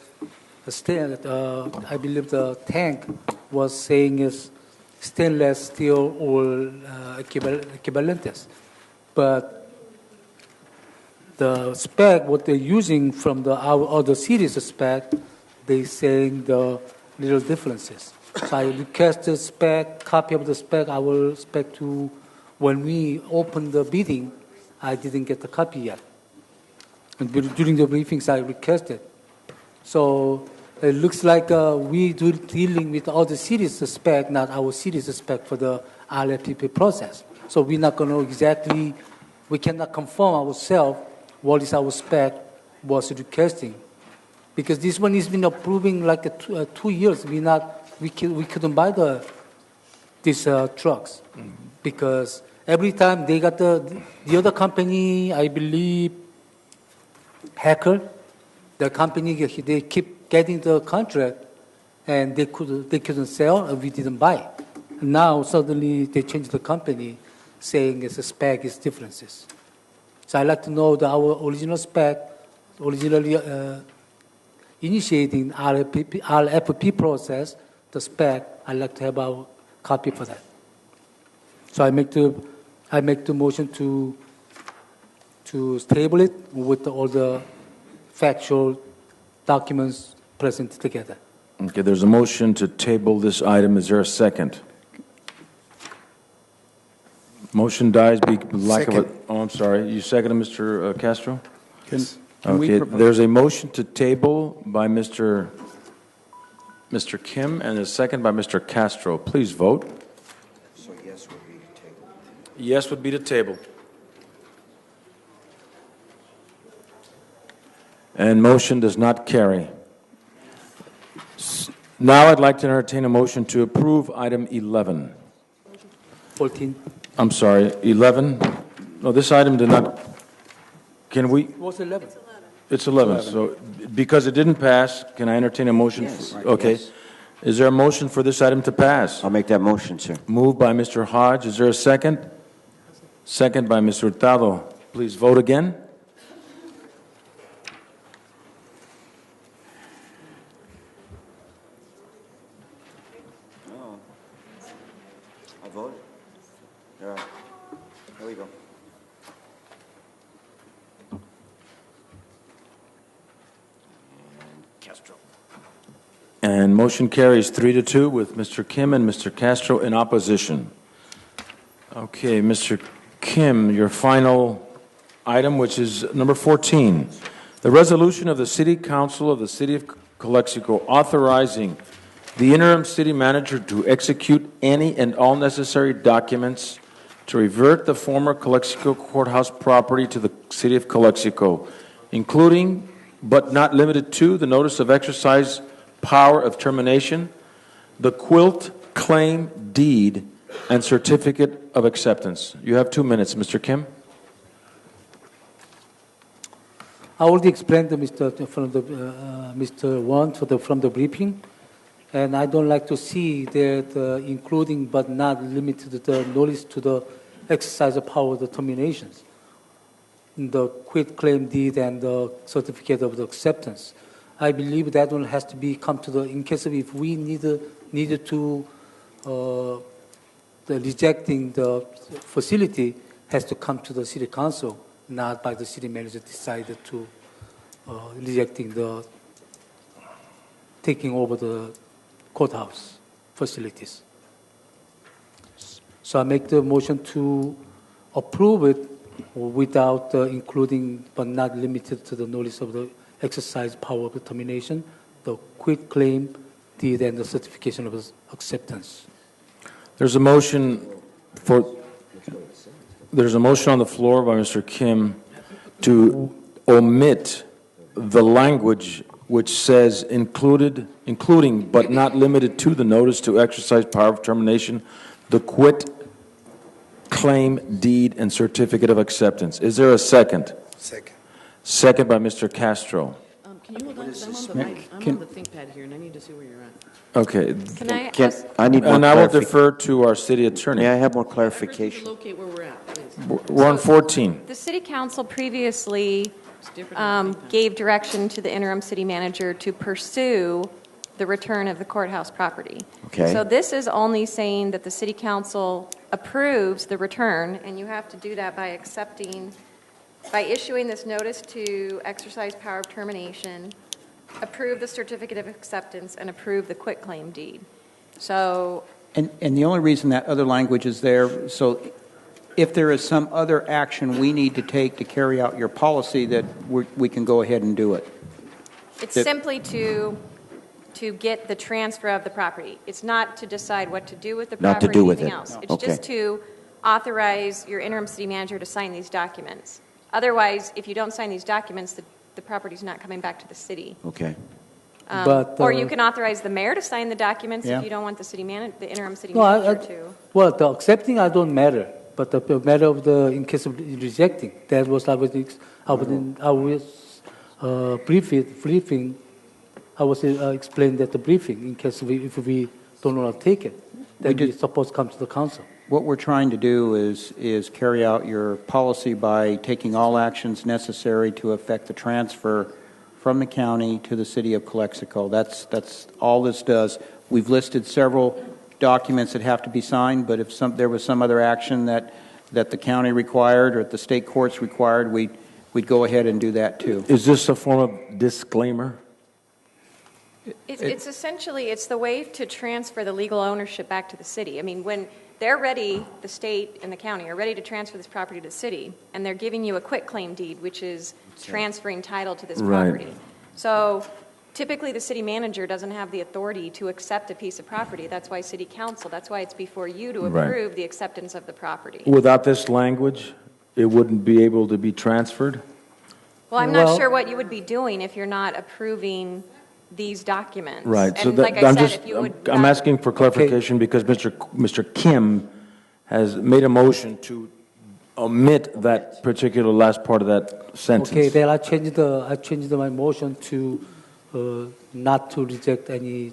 I believe the tank was saying is stainless steel or equivalentes, but the spec what they're using from our other cities spec. They saying the little differences. So I request the spec, copy of the spec. I will spec to, when we open the bidding, I didn't get the copy yet. And during the briefings, I requested. So it looks like we do dealing with all the city's spec, not our city's spec for the RFP process. So we're not going to exactly, we cannot confirm ourselves what is our spec was requesting. Because this one has been approving like 2 years. We couldn't buy these trucks. Because every time they got the other company, I believe, Hacker, the company, they keep getting the contract and they couldn't sell and we didn't buy. Now suddenly they changed the company saying it's a spec is differences. So I'd like to know our original spec, originally initiating RFP process, the spec, I'd like to have a copy for that. So I make the motion to table it with all the factual documents present together. Okay, there's a motion to table this item. Is there a second? Motion dies lack of a... Oh, I'm sorry. You seconded, Mr. Castro? Can we okay, propose- there's a motion to table by Mr. Kim and a second by Mr. Castro. Please vote. So yes would be to table. Yes would be to table. And motion does not carry. Now I'd like to entertain a motion to approve item 11. 14. I'm sorry, 11? No, this item did not, can we? What's 11? It's 11. So because it didn't pass, can I entertain a motion? Yes. Okay. Yes. Is there a motion for this item to pass? I'll make that motion, sir. Moved by Mr. Hodge. Is there a second? Second by Mr. Hurtado. Please vote again. I voted. Yeah. Here we go. Castro. And motion carries 3-2 with Mr. Kim and Mr. Castro in opposition. Okay, Mr. Kim, your final item, which is number 14. The resolution of the City Council of the City of Calexico authorizing the interim city manager to execute any and all necessary documents to revert the former Calexico Courthouse property to the City of Calexico, including but not limited to the notice of exercise power of termination, the quilt claim deed, and certificate of acceptance. You have 2 minutes, Mr. Kim. I already explained to Mr. Wong from the briefing, and I don't like to see that including but not limited to the notice to the exercise of power of the terminations, the quit claim deed and the certificate of the acceptance. I believe that one has to be come to the, in case of if we needed to the rejecting the facility has to come to the city council, not by the city manager decided to rejecting the taking over the courthouse facilities. So I make the motion to approve it without including but not limited to the notice of the exercise power of termination, the quit claim deed, and the certification of acceptance. There's a motion on the floor by Mr. Kim to omit the language which says including but not limited to the notice to exercise power of termination, the quit claim deed, and certificate of acceptance. Is there a second? Second. Second by Mr. Castro. Can you hold on? 'Cause I'm on the ThinkPad here, and I need to see where you're at. Okay. Can I ask? I need more And I will clarification. defer to our city attorney. May I have more Can clarification? you locate where we're at, please? We're on 14. The city council previously It's different on ThinkPad. gave direction to the interim city manager to pursue the return of the courthouse property. Okay. So this is only saying that the city council approves the return, and you have to do that by issuing this notice to exercise power of termination, approve the certificate of acceptance, and approve the quitclaim deed. So, And the only reason that other language is there, so if there is some other action we need to take to carry out your policy, that we can go ahead and do it. it's That- simply to get the transfer of the property. It's not to decide what to do with the Not to property do or with anything it. else. No. It's Okay. just to authorize your interim city manager to sign these documents. Otherwise, if you don't sign these documents, the property's not coming back to the city. Okay. Or you can authorize the mayor to sign the documents Yeah. if you don't want the interim city No, manager to. well, the accepting I don't matter, but the matter of in case of rejecting, that was I was briefing. I was explained at the briefing in case if we don't want to take it, then we supposed to come to the council. What we're trying to do is carry out your policy by taking all actions necessary to effect the transfer from the county to the city of Calexico. That's all this does. We've listed several documents that have to be signed, but if there was some other action that the county required or the state courts required, we'd go ahead and do that too. Is this a form of disclaimer? It's essentially, it's the way to transfer the legal ownership back to the city. I mean, when they're ready, the state and the county are ready to transfer this property to the city, and they're giving you a quitclaim deed, which is transferring title to this Right. property. So typically, the city manager doesn't have the authority to accept a piece of property. That's why city council, that's why it's before you to Right. approve the acceptance of the property. Without this language, it wouldn't be able to be transferred? Well, I'm not Well- sure what you would be doing if you're not approving these documents. Right. And like I said, if you would I'm not- asking for clarification because Mr. Kim has made a motion to omit that particular last part of that sentence. Okay, then I changed my motion to not to reject any.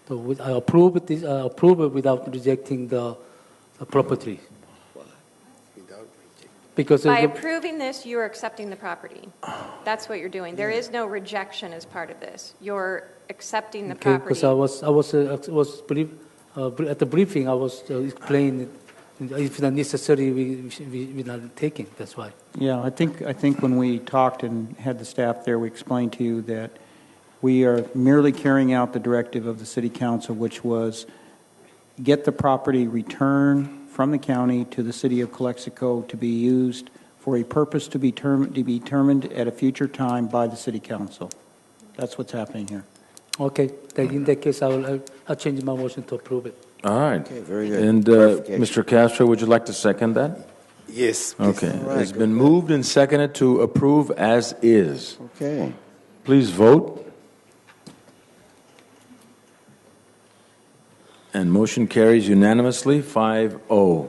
I approve it without rejecting the property. Because By approving this, you are accepting the property. That's what you're doing. There is no rejection as part of this. You're accepting the okay, property. because at the briefing I was explaining if not necessary we're not taking. That's why. Yeah, I think when we talked and had the staff there, we explained to you that we are merely carrying out the directive of the city council, which was get the property returned from the county to the city of Calexico to be used for a purpose to be determined at a future time by the city council. That's what's happening here. Okay, then in that case I'll change my motion to approve it. All right. Okay, very good. And Clarification. Mr. Castro, would you like to second that? Yes, please. Okay. All right, It's been moved and seconded to approve as is. Okay. Please vote. And motion carries unanimously, 5-0.